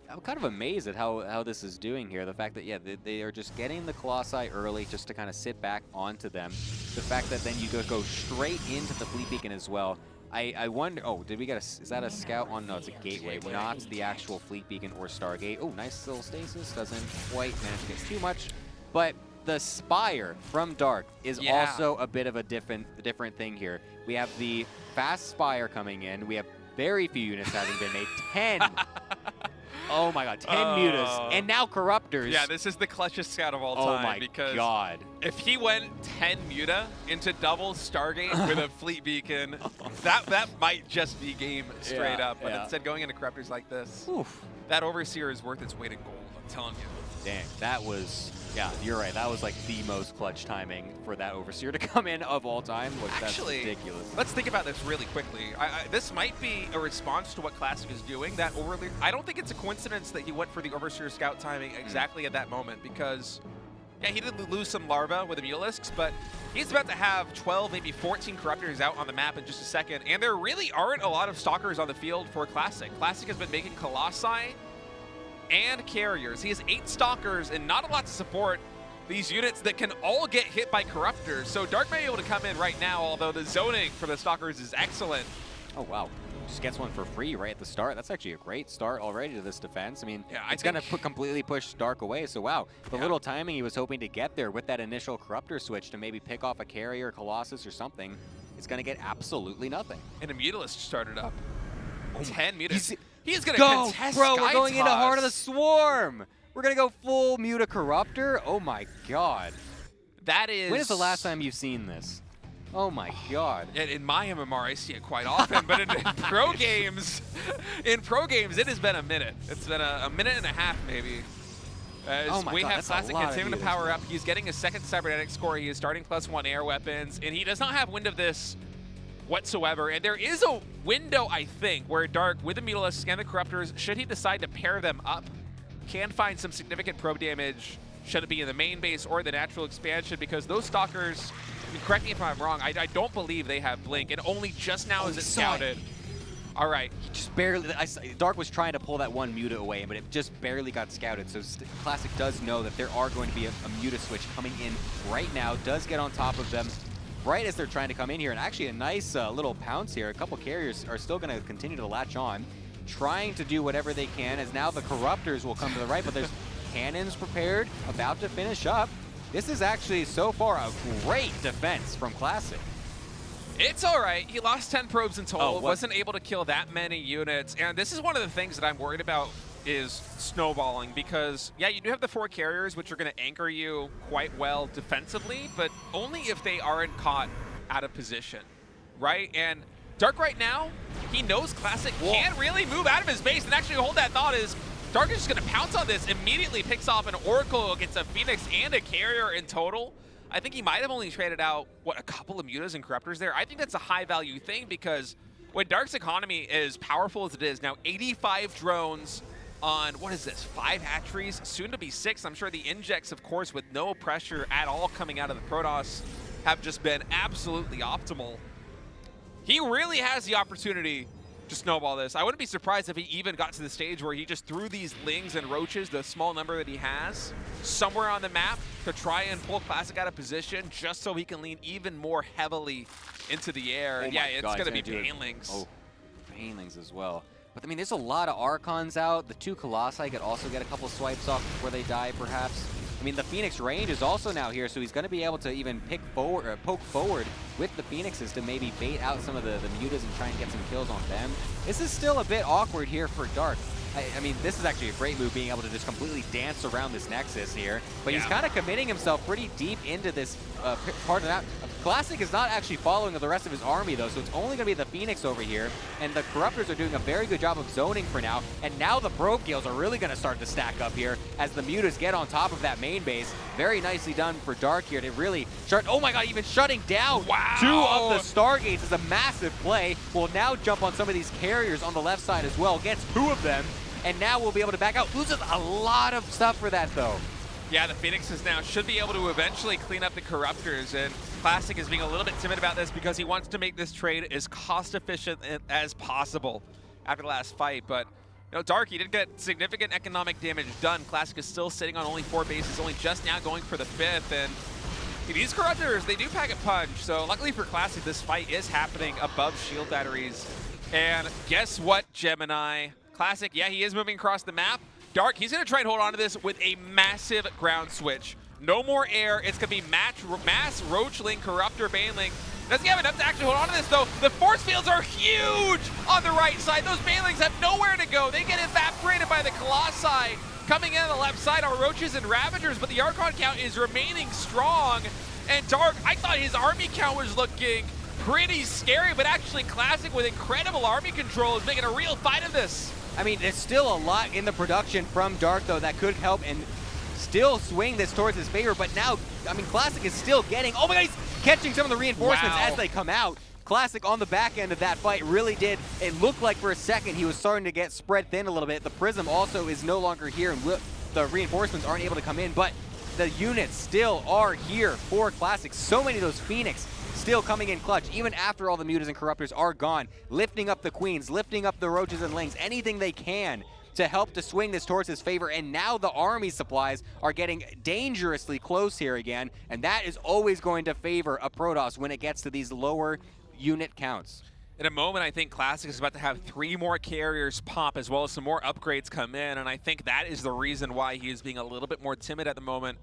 I'm kind of amazed at how this is doing here. The fact that, yeah, they are just getting the Colossi early just to kind of sit back onto them. The fact that then you go straight into the Fleet Beacon as well. I wonder, oh, did we get is that a scout on? No, it's a gateway, not the actual Fleet Beacon or Stargate. Oh, nice little stasis. Doesn't quite manage to get too much. But the Spire from Dark is also a bit of a different thing here. We have the fast Spire coming in. We have very few units having been made. 10. Oh my god, 10 mutas, and now Corruptors. Yeah, this is the clutchest scout of all time. Oh my god. If he went 10 muta into double Stargate with a Fleet Beacon, that might just be game straight up. But instead going into Corruptors like this, that Overseer is worth its weight in gold, I'm telling you. Dang, that was, yeah, you're right. That was like the most clutch timing for that Overseer to come in of all time. Actually, that's ridiculous. Let's think about this really quickly. This might be a response to what Classic is doing. I don't think it's a coincidence that he went for the Overseer scout timing exactly at that moment because, yeah, he did lose some larva with the Mutalisks, but he's about to have 12, maybe 14 Corruptors out on the map in just a second, and there really aren't a lot of Stalkers on the field for Classic. Classic has been making Colossi and Carriers. He has 8 Stalkers and not a lot to support these units that can all get hit by Corruptors. So Dark may be able to come in right now, although the zoning for the Stalkers is excellent. Oh, wow. Just gets one for free right at the start. That's actually a great start already to this defense. I mean, it's going to completely push Dark away. So, wow, the little timing he was hoping to get there with that initial Corruptor switch to maybe pick off a Carrier, Colossus, or something, it's going to get absolutely nothing. And a Mutalisk started up. 10 Mutalisks. He's going to contest bro, Sky we're going into Toss. Heart of the Swarm. We're going to go full Muta Corruptor? Oh, my God. That is... When is the last time you've seen this? Oh, my God. In my MMR, I see it quite often, but in pro games, it has been a minute. It's been a minute and a half, maybe. Oh my we God, have Classic continuing to power up. He's getting a second cybernetic score. He is starting +1 air weapons, and he does not have wind of this whatsoever. And there is a window, I think, where Dark, with the Mutalisks and the Corruptors, should he decide to pair them up, can find some significant probe damage, should it be in the main base or the natural expansion, because those Stalkers, I mean, correct me if I'm wrong, I don't believe they have Blink, and only just now is it scouted. All right. He just barely, Dark was trying to pull that one Muta away, but it just barely got scouted. So Classic does know that there are going to be a Muta switch coming in right now, does get on top of them right as they're trying to come in here. And actually a nice little pounce here. A couple Carriers are still going to continue to latch on, trying to do whatever they can, as now the Corruptors will come to the right, but there's cannons prepared, about to finish up. This is actually, so far, a great defense from Classic. It's all right. He lost 10 probes in total, wasn't able to kill that many units. And this is one of the things that I'm worried about is snowballing, because, yeah, you do have the 4 Carriers, which are going to anchor you quite well defensively, but only if they aren't caught out of position, right? And Dark right now, he knows Classic can't really move out of his base, and actually hold that thought is, Dark is just going to pounce on this, immediately picks off an Oracle, gets a Phoenix and a Carrier in total. I think he might have only traded out, what, a couple of Mutas and Corruptors there. I think that's a high-value thing because when Dark's economy is powerful as it is, now 85 drones on, what is this, 5 hatcheries, soon to be 6. I'm sure the injects, of course, with no pressure at all coming out of the Protoss, have just been absolutely optimal. He really has the opportunity to snowball this. I wouldn't be surprised if he even got to the stage where he just threw these Lings and Roaches, the small number that he has, somewhere on the map to try and pull Classic out of position just so he can lean even more heavily into the air. Oh yeah, it's going to be do Banelings. Oh, Banelings as well. But I mean, there's a lot of Archons out. The 2 Colossi could also get a couple swipes off before they die, perhaps. I mean, the Phoenix range is also now here, so he's going to be able to even pick forward, or poke forward with the Phoenixes to maybe bait out some of the Mutas and try and get some kills on them. This is still a bit awkward here for Dark. I mean, this is actually a great move, being able to just completely dance around this Nexus here. But he's kind of committing himself pretty deep into this part of that. Classic is not actually following the rest of his army, though, so it's only going to be the Phoenix over here. And the Corruptors are doing a very good job of zoning for now. And now the Probe Gales are really going to start to stack up here as the Mutas get on top of that main base. Very nicely done for Dark here to really shut. Oh my god, even shutting down 2 of the Stargates is a massive play. Will now jump on some of these carriers on the left side as well. Gets 2 of them. And now we'll be able to back out. Loses a lot of stuff for that, though. Yeah, the Phoenixes now should be able to eventually clean up the Corruptors, and Classic is being a little bit timid about this because he wants to make this trade as cost-efficient as possible after the last fight. But, you know, Dark, he did get significant economic damage done. Classic is still sitting on only 4 bases, only just now going for the 5th, and these Corruptors, they do pack a punch. So luckily for Classic, this fight is happening above shield batteries. And guess what, Gemini? Classic, yeah, he is moving across the map. Dark, he's going to try and hold on to this with a massive ground switch. No more air. It's going to be mass Roachling, Corruptor, Baneling. Doesn't have enough to actually hold on to this, though. The force fields are huge on the right side. Those Banelings have nowhere to go. They get evaporated by the Colossi. Coming in on the left side are Roaches and Ravagers, but the Archon count is remaining strong. And Dark, I thought his army count was looking pretty scary, but actually Classic with incredible army control is making a real fight of this. I mean, there's still a lot in the production from Dark, though, that could help and still swing this towards his favor. But now, I mean, Classic is still getting... Oh my god, he's catching some of the reinforcements as they come out. Classic on the back end of that fight really did. It looked like for a second he was starting to get spread thin a little bit. The Prism also is no longer here, and the reinforcements aren't able to come in, but the units still are here for Classic. So many of those Phoenix still coming in clutch, even after all the Mutas and Corruptors are gone, lifting up the Queens, lifting up the Roaches and Lings, anything they can to help to swing this towards his favor. And now the army supplies are getting dangerously close here again, and that is always going to favor a Protoss when it gets to these lower unit counts. In a moment, I think Classic is about to have 3 more carriers pop, as well as some more upgrades come in, and I think that is the reason why he is being a little bit more timid at the moment.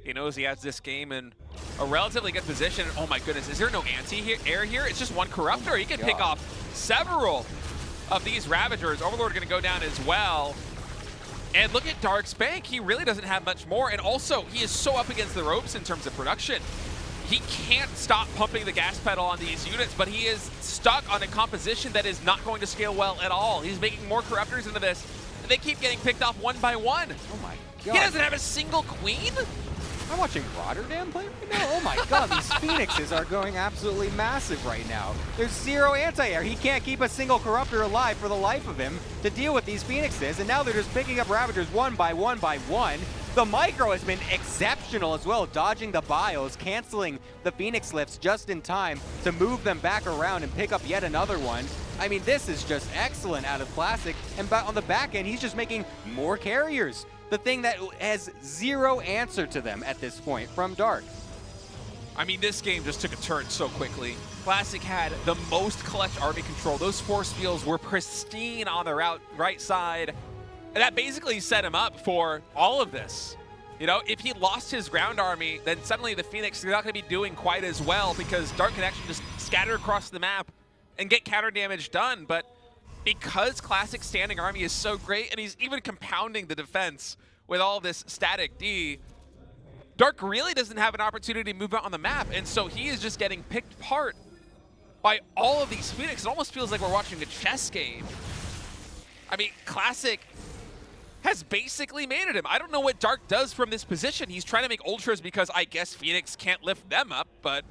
He knows he has this game in a relatively good position. Oh my goodness, is there no anti-air here? It's just 1 Corruptor. He can pick off several of these Ravagers. Overlord going to go down as well. And look at Dark's bank. He really doesn't have much more. And also, he is so up against the ropes in terms of production. He can't stop pumping the gas pedal on these units, but he is stuck on a composition that is not going to scale well at all. He's making more Corruptors into this, and they keep getting picked off 1 by 1. Oh my god. He doesn't have a single Queen? I'm watching Rotterdam play right now. Oh my god, these Phoenixes are going absolutely massive right now. There's 0 anti-air. He can't keep a single Corruptor alive for the life of him to deal with these Phoenixes, and now they're just picking up Ravagers 1 by 1 by 1. The micro has been exceptional as well, dodging the bios, canceling the Phoenix lifts just in time to move them back around and pick up yet another one. I mean, this is just excellent out of Classic, and on the back end, he's just making more carriers. The thing that has 0 answer to them at this point from Dark. I mean, this game just took a turn so quickly. Classic had the most clutch army control. Those force fields were pristine on the right side. And that basically set him up for all of this. You know, if he lost his ground army, then suddenly the Phoenix are not going to be doing quite as well because Dark can actually just scatter across the map and get counter damage done. But because Classic's standing army is so great, and he's even compounding the defense with all this static D, Dark really doesn't have an opportunity to move out on the map, and so he is just getting picked apart by all of these Phoenix. It almost feels like we're watching a chess game. I mean, Classic has basically mated him. I don't know what Dark does from this position. He's trying to make ultras because I guess Phoenix can't lift them up, but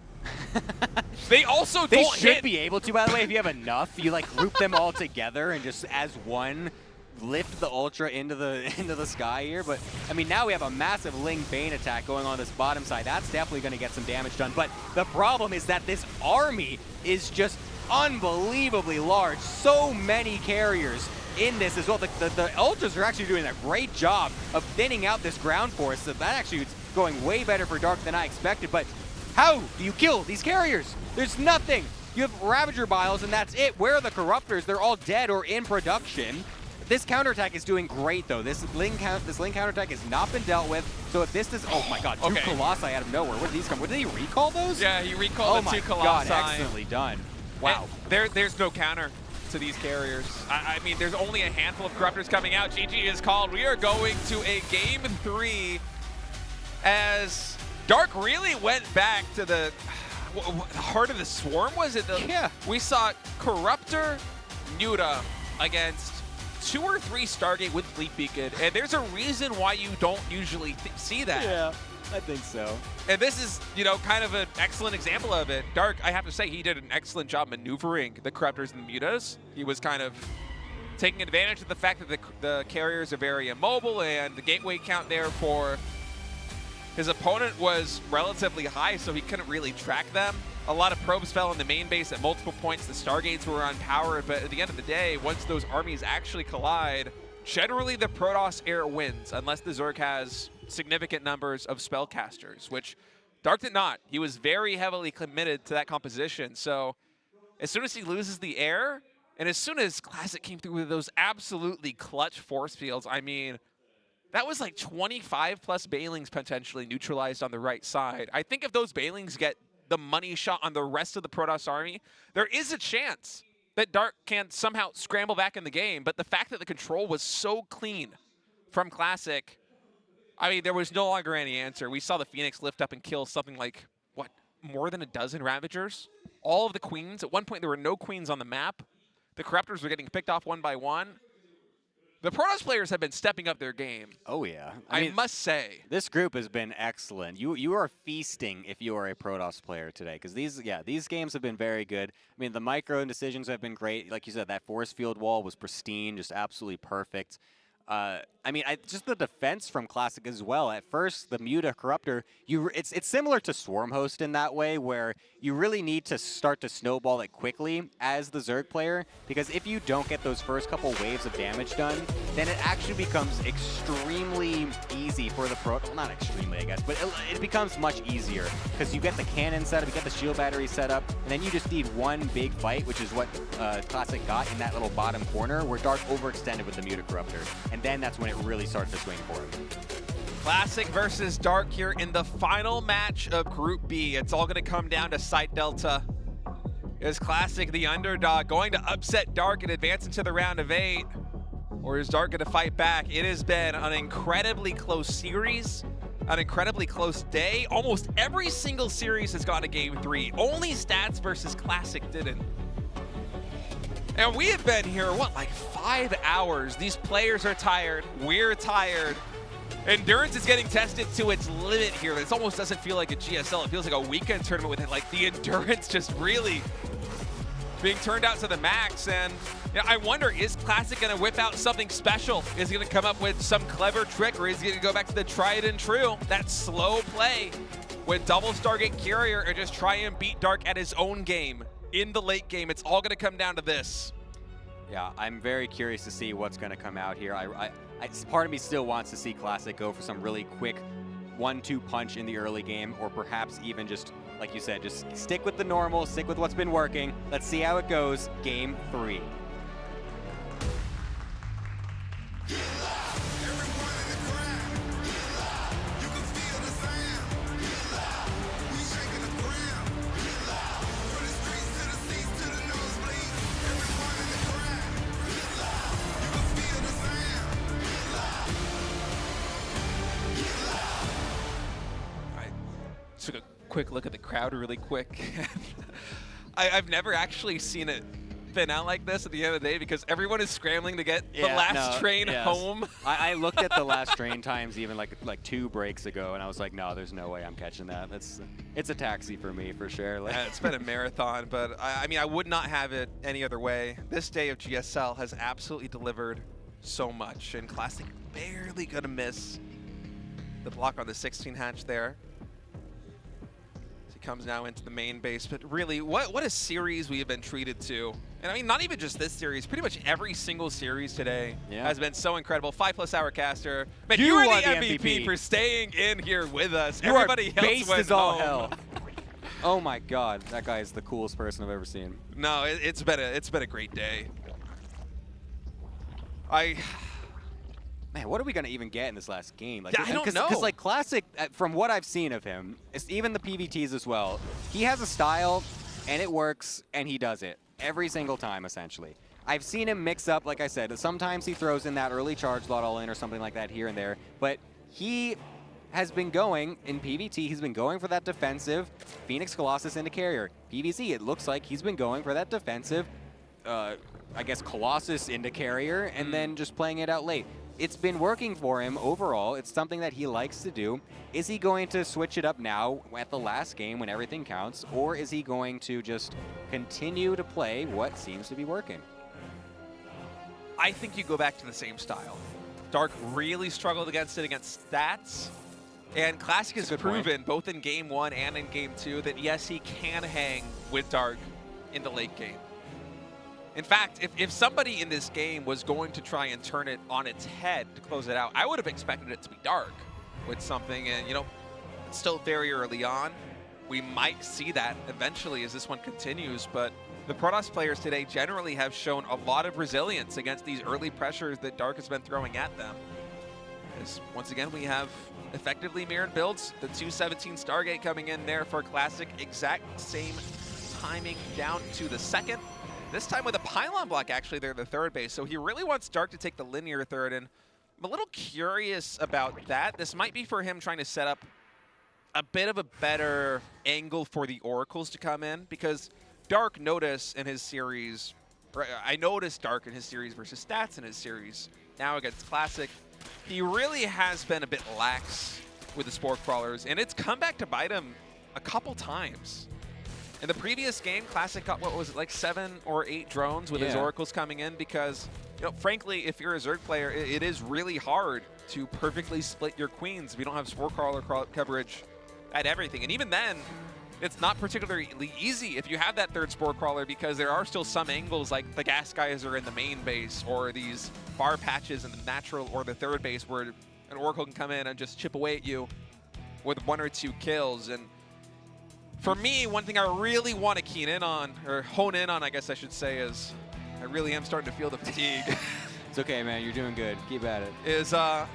they also They don't should hit. be able to, by the way, if you have enough. You like group them all together and just as one lift the Ultra into the sky here. But I mean, now we have a massive Ling Bane attack going on this bottom side. That's definitely going to get some damage done. But the problem is that this army is just unbelievably large. So many carriers in this as well. The Ultras are actually doing a great job of thinning out this ground force. So that actually is going way better for Dark than I expected. But how do you kill these carriers? There's nothing. You have Ravager Biles and that's it. Where are the Corruptors? They're all dead or in production. This counterattack is doing great though. This Ling counterattack has not been dealt with. So if this does, oh my God, two Colossi out of nowhere. Where did these come? Where did he recall those? Yeah, he recalled the two Colossi. God, excellently done. Wow. There's no counter to these carriers. I mean, there's only a handful of Corruptors coming out. GG is called. We are going to a Game 3 as Dark really went back to the heart of the swarm, was it? Yeah. We saw Corruptor, Muta against 2 or 3 Stargate with Fleet Beacon, and there's a reason why you don't usually see that. Yeah, I think so. And this is, you know, kind of an excellent example of it. Dark, I have to say, he did an excellent job maneuvering the Corruptors and the Mutas. He was kind of taking advantage of the fact that the carriers are very immobile, and the gateway count there for his opponent was relatively high, so he couldn't really track them. A lot of probes fell in the main base at multiple points. The Stargates were unpowered, but at the end of the day, once those armies actually collide, generally the Protoss Air wins, unless the Zerg has significant numbers of spellcasters, which Dark did not. He was very heavily committed to that composition, so as soon as he loses the air, and as soon as Classic came through with those absolutely clutch force fields, I mean, that was like 25 plus Bailings potentially neutralized on the right side. I think if those Bailings get the money shot on the rest of the Protoss army, there is a chance that Dark can somehow scramble back in the game. But the fact that the control was so clean from Classic, I mean, there was no longer any answer. We saw the Phoenix lift up and kill something like, what, more than a dozen Ravagers? All of the Queens. At one point, there were no Queens on the map. The Corruptors were getting picked off one by one. The Protoss players have been stepping up their game. Oh, yeah. I must say. This group has been excellent. You are feasting if you are a Protoss player today, because these games have been very good. I mean, the micro decisions have been great. Like you said, that force field wall was pristine, just absolutely perfect. I mean, just the defense from Classic as well. At first, the Muta Corruptor, it's similar to Swarm Host in that way, where you really need to start to snowball it quickly as the Zerg player, because if you don't get those first couple waves of damage done, then it actually becomes extremely easy for the Pro. Well, not extremely, I guess, but it becomes much easier, because you get the cannon set up, you get the shield battery set up, and then you just need one big fight, which is what Classic got in that little bottom corner, where Dark overextended with the Muta Corruptor. And then that's when it really started to swing for him. Classic versus Dark here in the final match of Group B. It's all going to come down to Site Delta. Is Classic the underdog going to upset Dark and advance into the round of 8? Or is Dark going to fight back? It has been an incredibly close series, an incredibly close day. Almost every single series has gone to Game 3. Only Stats versus Classic didn't. And we have been here, what, like 5 hours? These players are tired. We're tired. Endurance is getting tested to its limit here. This almost doesn't feel like a GSL. It feels like a weekend tournament with it. Like the endurance just really being turned out to the max. And you know, I wonder, is Classic going to whip out something special? Is he going to come up with some clever trick, or is he going to go back to the tried and true, that slow play with double Stargate Carrier, and just try and beat Dark at his own game? In the late game, it's all going to come down to this. Yeah, I'm very curious to see what's going to come out here. Part of me still wants to see Classic go for some really quick 1-2 punch in the early game, or perhaps even just, like you said, just stick with the normal, stick with what's been working. Let's see how it goes. Game 3. Took a quick look at the crowd really quick. I've never actually seen it been out like this at the end of the day because everyone is scrambling to get the last train home. I looked at the last train times even like 2 breaks ago, and I was like, no, there's no way I'm catching that. It's a taxi for me for sure. Like, yeah, it's been a marathon, but I mean, I would not have it any other way. This day of GSL has absolutely delivered so much, and Classic barely gonna miss the block on the 16 hatch there. Comes now into the main base, but really, what a series we have been treated to. And I mean, not even just this series, pretty much every single series today has been so incredible. 5+ hour caster. Man, you are the MVP for staying in here with us. Everybody else went is all home. hell. Oh my God, that guy is the coolest person I've ever seen. No, it's been a great day. Man, what are we going to even get in this last game? Like, yeah, I don't know. Because, like, Classic, from what I've seen of him, even the PVTs as well, he has a style, and it works, and he does it every single time, essentially. I've seen him mix up, like I said, sometimes he throws in that early charge lot all in or something like that here and there, but he has been going, in PVT, he's been going for that defensive Phoenix Colossus into carrier. PVZ, it looks like he's been going for that defensive, I guess, Colossus into carrier, and then just playing it out late. It's been working for him overall. It's something that he likes to do. Is he going to switch it up now at the last game when everything counts, or is he going to just continue to play what seems to be working? I think you go back to the same style. Dark really struggled against it against stats, and Classic has proven both in Game 1 and in Game 2 that yes, he can hang with Dark in the late game. In fact, if somebody in this game was going to try and turn it on its head to close it out, I would have expected it to be Dark with something. And, you know, it's still very early on. We might see that eventually as this one continues. But the Protoss players today generally have shown a lot of resilience against these early pressures that Dark has been throwing at them. As once again, we have effectively mirrored builds. The 217 Stargate coming in there for Classic. Exact same timing down to the second. This time with a pylon block, actually, they're the third base. So he really wants Dark to take the linear third, and I'm a little curious about that. This might be for him trying to set up a bit of a better angle for the Oracles to come in, because Dark noticed in his series, I noticed Dark in his series versus Stats in his series. Now against Classic, he really has been a bit lax with the Spore Crawlers, and it's come back to bite him a couple times. In the previous game, Classic got, what was it, like 7 or 8 drones with his Oracles coming in because, you know, frankly, if you're a Zerg player, it is really hard to perfectly split your queens if you don't have Spore Crawler coverage at everything. And even then, it's not particularly easy if you have that third Spore Crawler because there are still some angles like the gas guys are in the main base or these bar patches in the natural or the third base where an Oracle can come in and just chip away at you with 1 or 2 kills. And for me, one thing I really want to keen in on, or hone in on, I guess I should say, is I really am starting to feel the fatigue. It's okay, man. You're doing good. Keep at it. Is how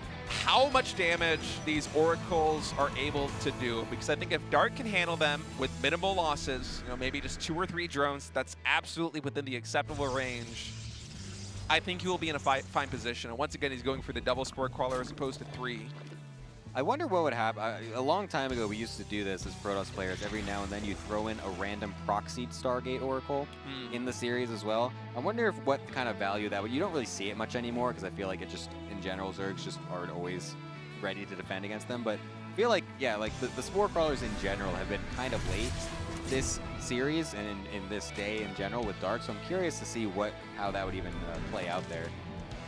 much damage these Oracles are able to do. Because I think if Dark can handle them with minimal losses, you know, maybe just 2 or 3 drones, that's absolutely within the acceptable range. I think he will be in a fine position. And once again, he's going for the double Spore Crawler as opposed to 3. I wonder what would happen. A long time ago, we used to do this as Protoss players. Every now and then, you throw in a random proxied Stargate Oracle in the series as well. I wonder what kind of value that would. You don't really see it much anymore because I feel like it just, in general, Zergs just aren't always ready to defend against them. But I feel like, yeah, like the Spore Crawlers in general have been kind of late this series and in this day in general with Dark. So I'm curious to see how that would even play out there.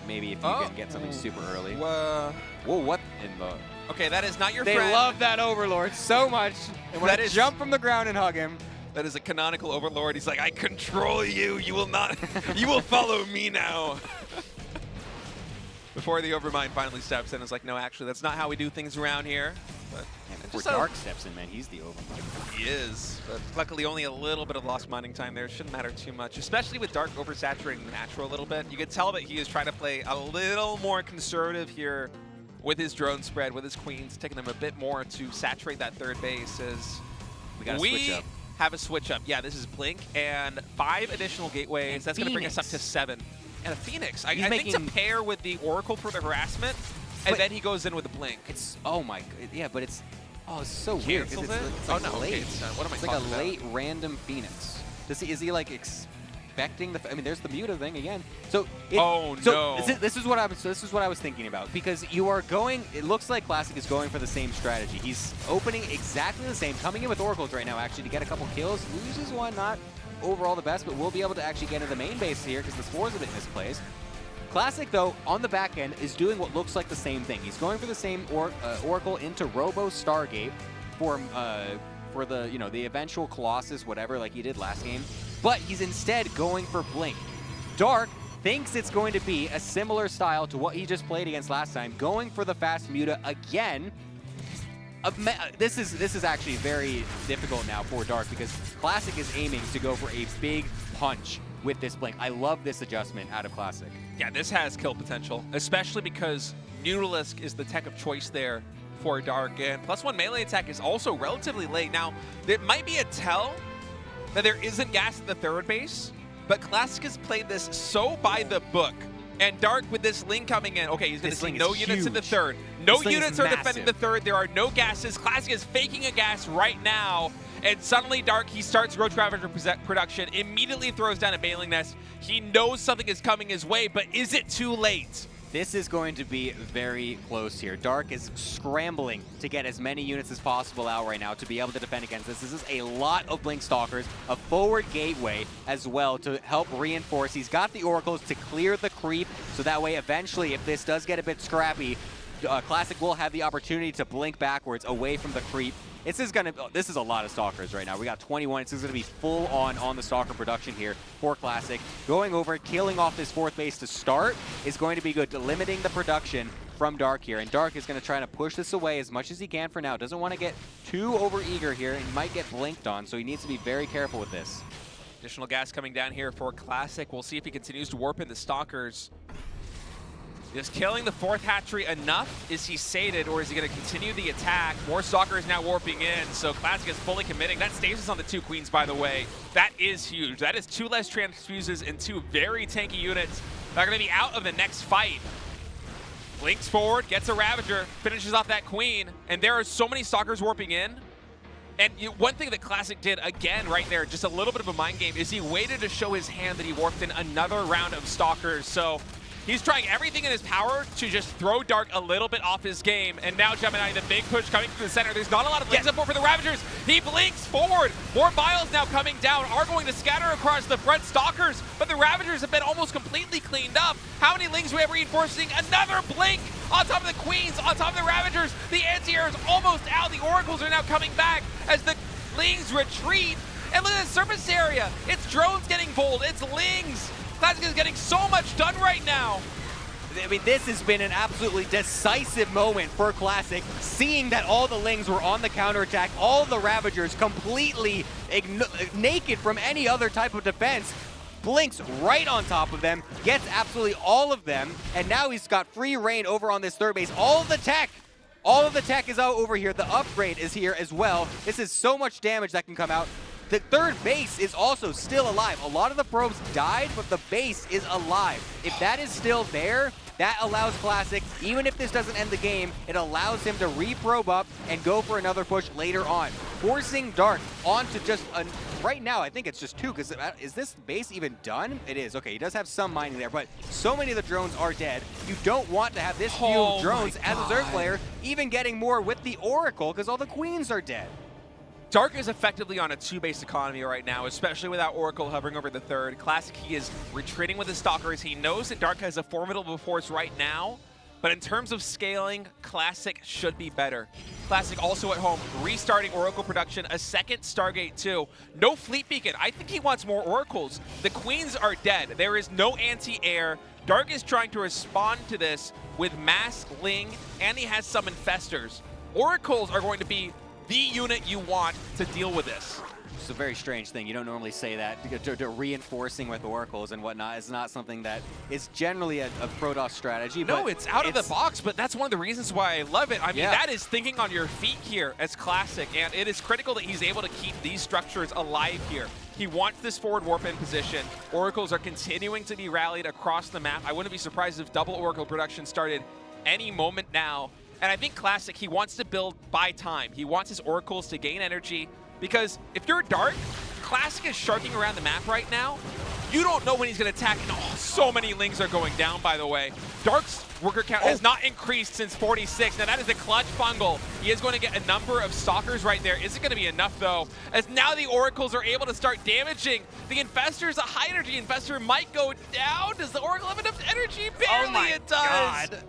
Maybe if you can get something super early. Whoa, what in the... Okay, that is not your friend. They love that Overlord so much. They want to jump from the ground and hug him. That is a canonical Overlord. He's like, I control you. You will not. You will follow me now. Before the Overmind finally steps in, and is like, no, actually, that's not how we do things around here. But before Dark steps in, man, he's the Overmind. He is. But luckily, only a little bit of lost mining time there. Shouldn't matter too much, especially with Dark oversaturating the natural a little bit. You can tell that he is trying to play a little more conservative here with his drone spread, with his queens, taking them a bit more to saturate that third base. As we got to switch up. Have a switch up. Yeah, this is Blink and 5 additional gateways. And that's going to bring us up to 7. And a Phoenix. I think to pair with the Oracle for the harassment, and then he goes in with a Blink. It's, oh my, yeah, but it's, oh, it's so weird. It's like late. What am I talking about? It's like a late random Phoenix. Is he like expecting the. I mean, there's the Muta thing again. So. No. This is what I was thinking about, because you are going. It looks like Classic is going for the same strategy. He's opening exactly the same, coming in with Oracles right now actually to get a couple kills. Loses one, not overall the best, but we'll be able to actually get into the main base here because the Spore's a bit misplaced. Classic, though, on the back end, is doing what looks like the same thing. He's going for the same Oracle into Robo Stargate for the, you know, the eventual Colossus, whatever, like he did last game. But he's instead going for Blink. Dark thinks it's going to be a similar style to what he just played against last time, going for the fast Muta again. This is actually very difficult now for Dark because Classic is aiming to go for a big punch with this Blink. I love this adjustment out of Classic. Yeah, this has kill potential, especially because Mutalisk is the tech of choice there for Dark, and +1 melee attack is also relatively late. Now, it might be a tell that there isn't gas at the third base, but Classic has played this so by the book. And Dark, with this Link coming in, okay, he's going to see no units in the third. No units are defending the third. There are no gases. Classic is faking a gas right now. And suddenly, Dark, he starts Roach Ravager production, immediately throws down a Bailing Nest. He knows something is coming his way, but is it too late? This is going to be very close here. Dark is scrambling to get as many units as possible out right now to be able to defend against this. This is a lot of Blink Stalkers, a forward gateway as well to help reinforce. He's got the Oracles to clear the creep, so that way eventually, if this does get a bit scrappy, Classic will have the opportunity to blink backwards away from the creep. This is a lot of Stalkers right now. We got 21. This is going to be full on the Stalker production here for Classic. Going over, killing off this fourth base to start is going to be good, limiting the production from Dark here. And Dark is going to try to push this away as much as he can for now. Doesn't want to get too over-eager here. He might get blinked on, so he needs to be very careful with this. Additional gas coming down here for Classic. We'll see if he continues to warp in the Stalkers. Is killing the fourth hatchery enough? Is he sated, or is he going to continue the attack? More Stalkers now warping in, so Classic is fully committing. That stasis on the 2 Queens, by the way. That is huge. That is 2 less transfuses and 2 very tanky units that are going to be out of the next fight. Blinks forward, gets a Ravager, finishes off that Queen, and there are so many Stalkers warping in. And one thing that Classic did, again, right there, just a little bit of a mind game, is he waited to show his hand that he warped in another round of Stalkers. So he's trying everything in his power to just throw Dark a little bit off his game. And now Gemini, the big push coming from the center. There's not a lot of Link support for the Ravagers. He blinks forward. More Vials now coming down, are going to scatter across the front Stalkers, but the Ravagers have been almost completely cleaned up. How many Links do we have reinforcing? Another blink on top of the Queens, on top of the Ravagers. The anti-air is almost out. The Oracles are now coming back as the Lings retreat. And look at the surface area. It's drones getting pulled. It's Lings. Classic is getting so much done right now. I mean, this has been an absolutely decisive moment for Classic, seeing that all the Lings were on the counterattack, all the Ravagers completely naked from any other type of defense. Blinks right on top of them, gets absolutely all of them, and now he's got free reign over on this third base. All of the tech is out over here. The upgrade is here as well. This is so much damage that can come out. The third base is also still alive. A lot of the probes died, but the base is alive. If that is still there, that allows Classic, even if this doesn't end the game, it allows him to re-probe up and go for another push later on. Forcing Dark onto just, right now, I think it's just 2, because is this base even done? It is. Okay, he does have some mining there, but so many of the drones are dead. You don't want to have this few drones as a Zerg player, even getting more with the Oracle, because all the Queens are dead. Dark is effectively on a 2-base economy right now, especially without Oracle hovering over the third. Classic, he is retreating with his Stalkers. He knows that Dark has a formidable force right now, but in terms of scaling, Classic should be better. Classic also at home, restarting Oracle production, a second Stargate too. No Fleet Beacon. I think he wants more Oracles. The Queens are dead. There is no anti-air. Dark is trying to respond to this with Mass, Ling, and he has some Infestors. Oracles are going to be the unit you want to deal with this. It's a very strange thing. You don't normally say that. Reinforcing with Oracles and whatnot is not something that is generally a Protoss strategy. No, it's out of the box, but that's one of the reasons why I love it. I mean, that is thinking on your feet here as Classic, and it is critical that he's able to keep these structures alive here. He wants this forward warp in position. Oracles are continuing to be rallied across the map. I wouldn't be surprised if double Oracle production started any moment now. And I think Classic, he wants to build by time. He wants his Oracles to gain energy, because if you're Dark, Classic is sharking around the map right now. You don't know when he's going to attack. And so many Lings are going down, by the way. Dark's worker count has not increased since 46. Now that is a clutch fungal. He is going to get a number of Stalkers right there. Is it going to be enough, though? As now the Oracles are able to start damaging. The Infestor's a high energy Infestor might go down. Does the Oracle have enough energy? Barely it does. God.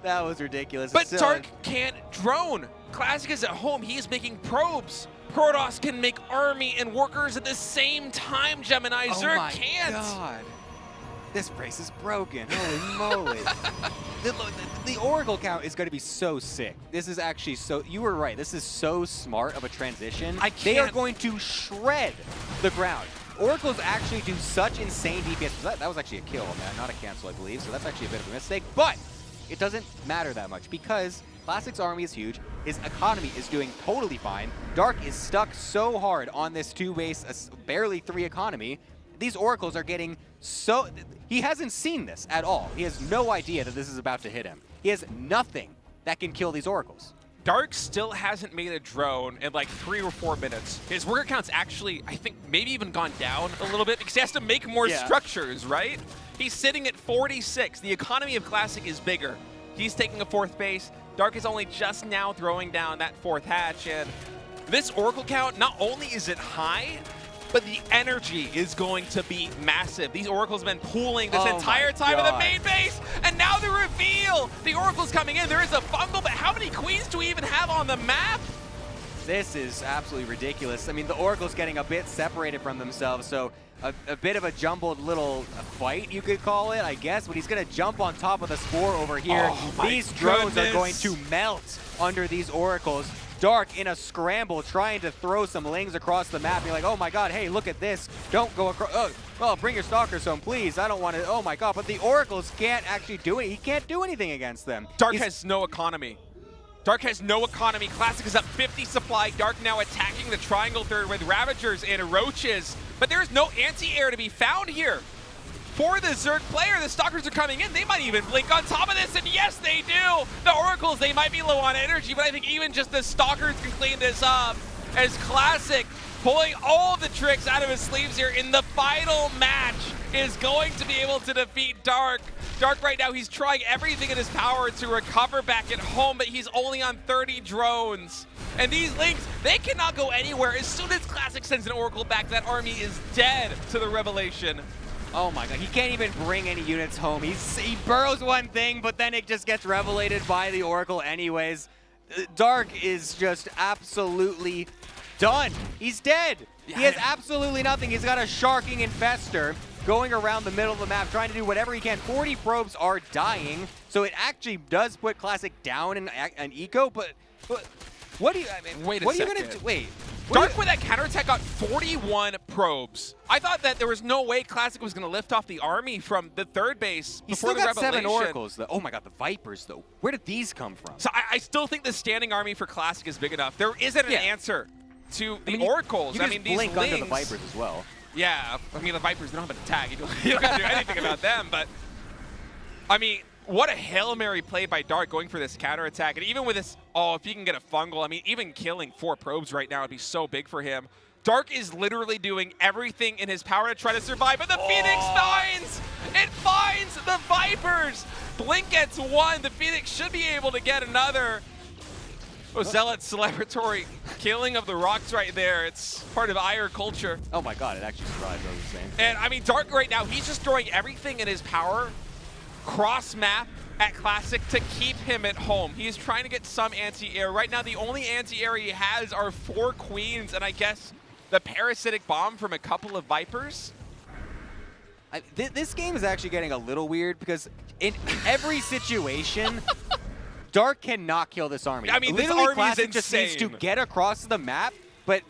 That was ridiculous. But Dark can't drone. Classic is at home. He is making probes. Protoss can make army and workers at the same time, Gemini. Zerg can't. God. This brace is broken. Holy moly. The Oracle count is going to be so sick. This is actually so... You were right. This is so smart of a transition. They are going to shred the ground. Oracles actually do such insane DPS. That was actually a kill on that, not a cancel, I believe. So that's actually a bit of a mistake. But it doesn't matter that much because Classic's army is huge. His economy is doing totally fine. Dark is stuck so hard on this 2-base, barely 3 economy. These Oracles are getting so... He hasn't seen this at all. He has no idea that this is about to hit him. He has nothing that can kill these Oracles. Dark still hasn't made a drone in like 3 or 4 minutes. His worker count's actually, I think, maybe even gone down a little bit because he has to make more structures, right? He's sitting at 46. The economy of Classic is bigger. He's taking a 4th base. Dark is only just now throwing down that 4th hatch, and this Oracle count, not only is it high, but the energy is going to be massive. These Oracles have been pooling this entire time in the main base, and now the reveal! The Oracle's coming in. There is a fungal, but how many Queens do we even have on the map? This is absolutely ridiculous. I mean, the Oracle's getting a bit separated from themselves, so a bit of a jumbled little fight, you could call it, I guess, but he's going to jump on top of the Spore over here. These drones are going to melt under these Oracles. Dark in a scramble, trying to throw some Lings across the map. You're like, oh my god, hey, look at this. Don't go across. Oh, bring your Stalkers home, please. I don't want to. Oh my god, but the Oracles can't actually do it. He can't do anything against them. Dark has no economy. Dark has no economy. Classic is up 50 supply. Dark now attacking the triangle third with Ravagers and Roaches. But there's no anti-air to be found here. For the Zerg player, the Stalkers are coming in. They might even blink on top of this, and yes, they do. The Oracles, they might be low on energy, but I think even just the Stalkers can clean this up. As Classic, pulling all of the tricks out of his sleeves here in the final match, is going to be able to defeat Dark. Dark right now, he's trying everything in his power to recover back at home, but he's only on 30 drones. And these Lings, they cannot go anywhere. As soon as Classic sends an Oracle back, that army is dead to the Revelation. Oh my god, he can't even bring any units home. He burrows one thing, but then it just gets revelated by the Oracle anyways. Dark is just absolutely done. He's dead. Yeah. He has absolutely nothing. He's got a Sharking Infestor going around the middle of the map, trying to do whatever he can. 40 probes are dying, so it actually does put Classic down in eco, but what do you, I mean, wait a what second. Are you gonna do? Wait. Dark with that counterattack got 41 probes. I thought that there was no way Classic was going to lift off the army from the 3rd base before the Revelation. He still got 7 Oracles, though. Oh my god, the Vipers, though. Where did these come from? So I still think the standing army for Classic is big enough. There isn't an answer to the Oracles. You can just blink under the Vipers as well. Yeah, I mean, the Vipers don't have an attack. You don't have to do anything about them, but I mean, what a Hail Mary play by Dark going for this counterattack. And even with this, if he can get a fungal, I mean, even killing 4 probes right now would be so big for him. Dark is literally doing everything in his power to try to survive, but the Phoenix finds! It finds the Vipers! Blink gets 1. The Phoenix should be able to get another. Zealot celebratory killing of the rocks right there. It's part of Ire culture. Oh my god, it actually survived, I was saying. And I mean, Dark right now, he's just throwing everything in his power cross-map at Classic to keep him at home. He's trying to get some anti-air. Right now, the only anti-air he has are 4 Queens, and I guess the parasitic bomb from a couple of Vipers. This game is actually getting a little weird because in every situation, Dark cannot kill this army. I mean, literally, this army Classic is just needs to get across the map, but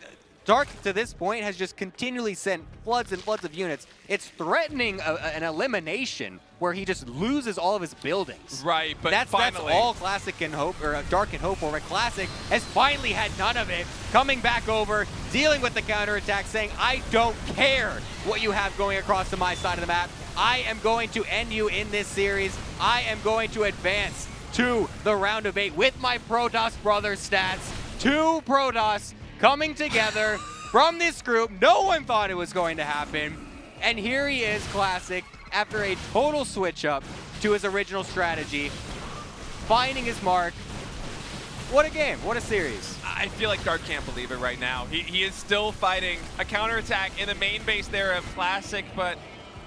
Dark, to this point, has just continually sent floods and floods of units. It's threatening an elimination where he just loses all of his buildings. Right, but that's all Classic can hope, or Dark can hope for. But Classic has finally had none of it. Coming back over, dealing with the counterattack, saying, I don't care what you have going across to my side of the map. I am going to end you in this series. I am going to advance to the round of 8 with my Protoss Brothers stats. 2 Protoss coming together from this group. No one thought it was going to happen. And here he is, Classic, after a total switch up to his original strategy, finding his mark. What a game, what a series. I feel like Dark can't believe it right now. He is still fighting a counterattack in the main base there of Classic, but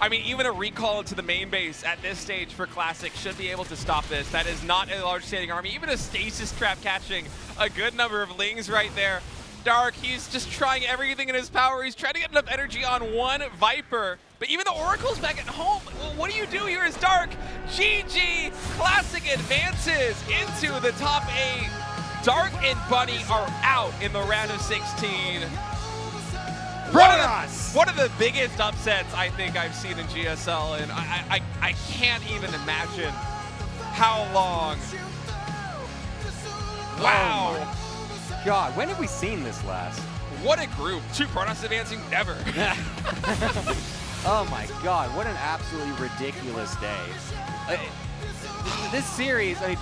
I mean, even a recall into the main base at this stage for Classic should be able to stop this. That is not a large standing army. Even a stasis trap catching a good number of Lings right there. Dark, he's just trying everything in his power. He's trying to get enough energy on one Viper, but even the Oracle's back at home. Well, what do you do here as Dark? GG! Classic advances into the top 8. Dark and Bunny are out in the round of 16. One of the biggest upsets I think I've seen in GSL, and I can't even imagine how long. Wow. Oh God, when have we seen this last? What a group. 2 Protoss advancing, never. Oh my God, what an absolutely ridiculous day. This series, I mean,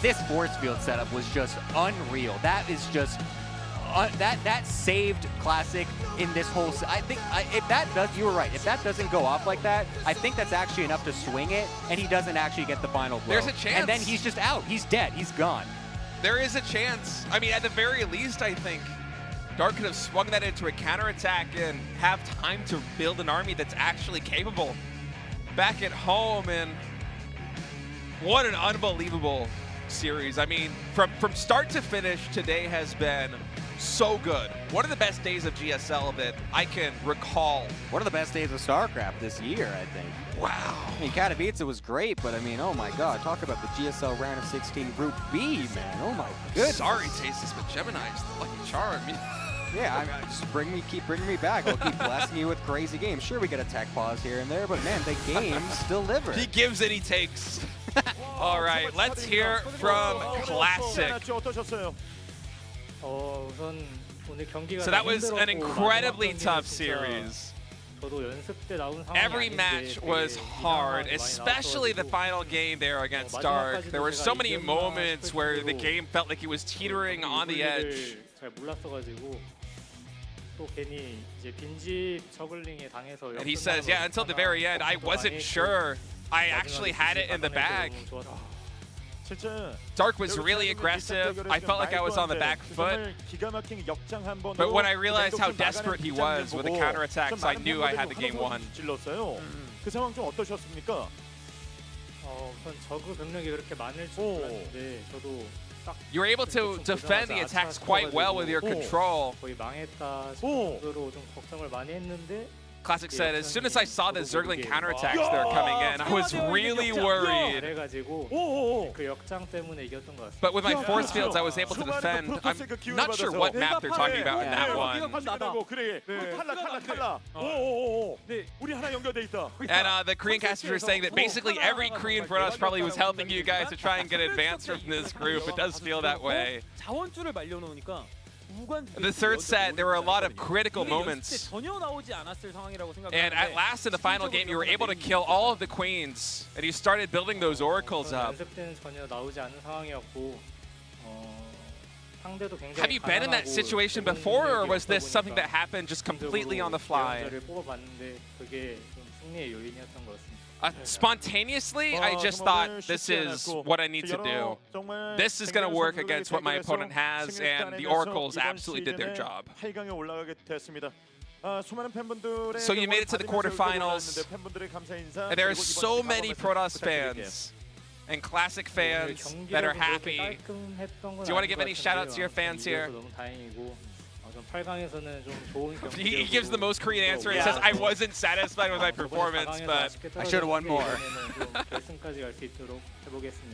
this force field setup was just unreal. That is just, that saved Classic in this whole, I think, if that does, you were right, if that doesn't go off like that, I think that's actually enough to swing it, and he doesn't actually get the final blow. There's a chance. And then he's just out, he's dead, he's gone. There is a chance. I mean, at the very least, I think Dark could have swung that into a counterattack and have time to build an army that's actually capable back at home. And what an unbelievable series. I mean, from start to finish, today has been so good. One of the best days of GSL that I can recall. One of the best days of StarCraft this year, I think. Wow. I mean, Katowice was great, but I mean, oh my God, talk about the GSL round of 16 Group B, man. Oh my goodness. Sorry, Tasteless, but Gemini's the lucky charm. Yeah, I mean, just keep bringing me back. We'll keep blessing you with crazy games. Sure, we get a tech pause here and there, but man, the games deliver. He gives and he takes. All right, let's hear from Classic. So that was an incredibly tough series. Every match was hard, especially the final game there against Dark. There were so many moments where the game felt like it was teetering on the edge. And he says, yeah, until the very end, I wasn't sure I actually had it in the bag. Dark was really aggressive. I felt like I was on the back foot. But when I realized how desperate he was with the counterattacks, I knew I had the game won. You were able to defend the attacks quite well with your control. Classic said, as soon as I saw the Zergling counterattacks that were coming in, I was really worried. But with my force fields, I was able to defend. I'm not sure what map they're talking about in that one. And the Korean casters were saying that basically every Korean Protoss probably was helping you guys to try and get advanced from this group. It does feel that way. The third set, there were a lot of critical moments. And at last in the final game, you were able to kill all of the queens, and you started building those oracles up. Have you been in that situation before, or was this something that happened just completely on the fly? Spontaneously, I just thought, this is what I need to do. This is going to work against what my opponent has, and the Oracles absolutely did their job. So you made it to the quarterfinals, and there are so many Protoss fans and Classic fans that are happy. Do you want to give any shout-outs to your fans here? He gives the most Korean answer. He says, I wasn't satisfied with my performance, but I should have won more.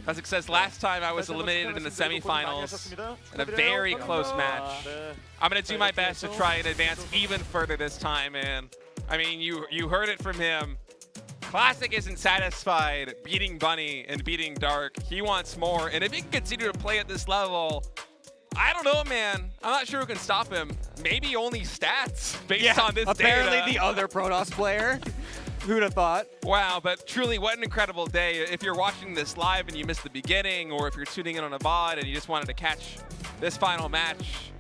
Classic says, last time I was eliminated in the semifinals in a very close match. I'm going to do my best to try and advance even further this time, and I mean, you heard it from him. Classic isn't satisfied beating Bunny and beating Dark. He wants more, and if he can continue to play at this level, I don't know, man. I'm not sure who can stop him. Maybe only stats based on this apparently data. The other Protoss player. Who'd have thought? Wow, but truly, what an incredible day. If you're watching this live and you missed the beginning, or if you're tuning in on a VOD and you just wanted to catch this final match,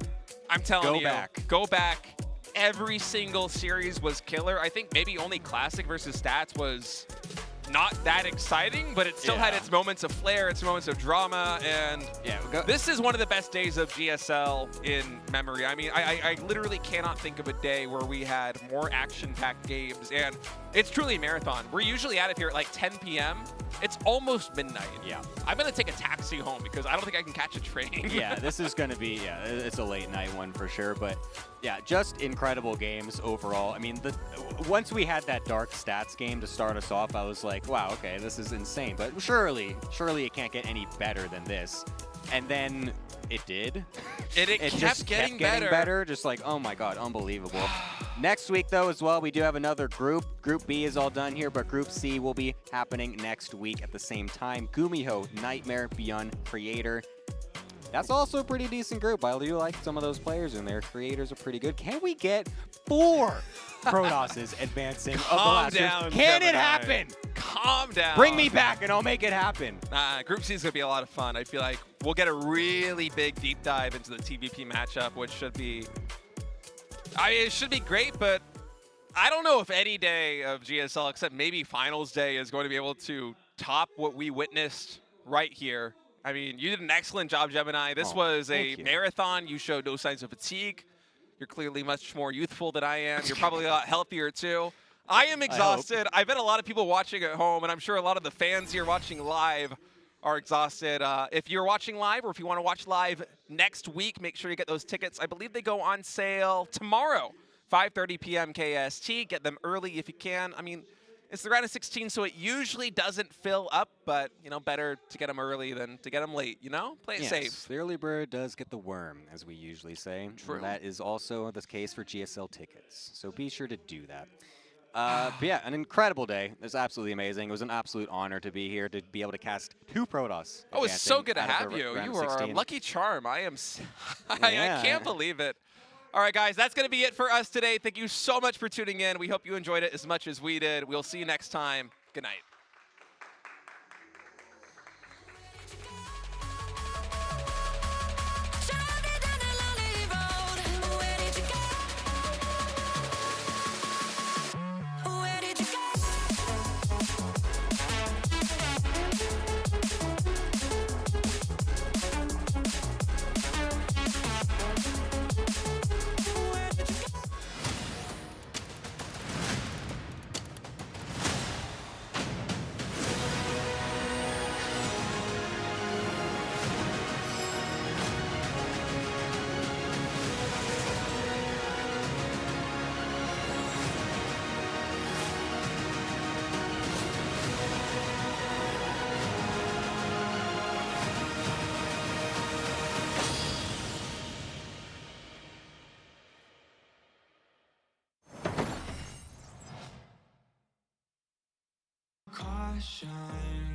I'm telling you, go back every single series was killer. I think maybe only Classic versus Stats was not that exciting, but it still had its moments of flair, its moments of drama, and this is one of the best days of GSL in memory. I mean, I literally cannot think of a day where we had more action-packed games, and it's truly a marathon. We're usually out of here at like 10 p.m. It's almost midnight. Yeah. I'm going to take a taxi home because I don't think I can catch a train. Yeah, this is going to be, it's a late night one for sure, but yeah, just incredible games overall. I mean, once we had that Dark Stats game to start us off, I was like, wow, okay, this is insane. But surely it can't get any better than this. And then it did. It just kept getting better. Just like, oh my God, unbelievable. Next week, though, as well, we do have another group. Group B is all done here, but Group C will be happening next week at the same time. Gumiho, Nightmare Beyond Creator. That's also a pretty decent group. I do like some of those players in there. Creators are pretty good. Can we get 4 Protosses advancing? Calm down, Can Gemini. it happen? Calm down. Bring me back and I'll make it happen. Group C is going to be a lot of fun. I feel like we'll get a really big deep dive into the TVP matchup, which should be... it should be great, but I don't know if any day of GSL, except maybe Finals Day, is going to be able to top what we witnessed right here. I mean, you did an excellent job, Gemini. This was a marathon. You showed no signs of fatigue. You're clearly much more youthful than I am. You're probably a lot healthier, too. I am exhausted. I bet a lot of people watching at home, and I'm sure a lot of the fans here watching live are exhausted. If you're watching live or if you want to watch live next week, make sure you get those tickets. I believe they go on sale tomorrow, 5:30 p.m. KST. Get them early if you can. I mean, it's the round of 16, so it usually doesn't fill up, but, you know, better to get them early than to get them late, you know? Play it safe. The early bird does get the worm, as we usually say. True. And that is also the case for GSL tickets, so be sure to do that. But yeah, an incredible day. It was absolutely amazing. It was an absolute honor to be here, to be able to cast 2 Protoss. Oh, it's so good to have you. You are a lucky charm. I can't believe it. All right, guys, that's going to be it for us today. Thank you so much for tuning in. We hope you enjoyed it as much as we did. We'll see you next time. Good night. Caution.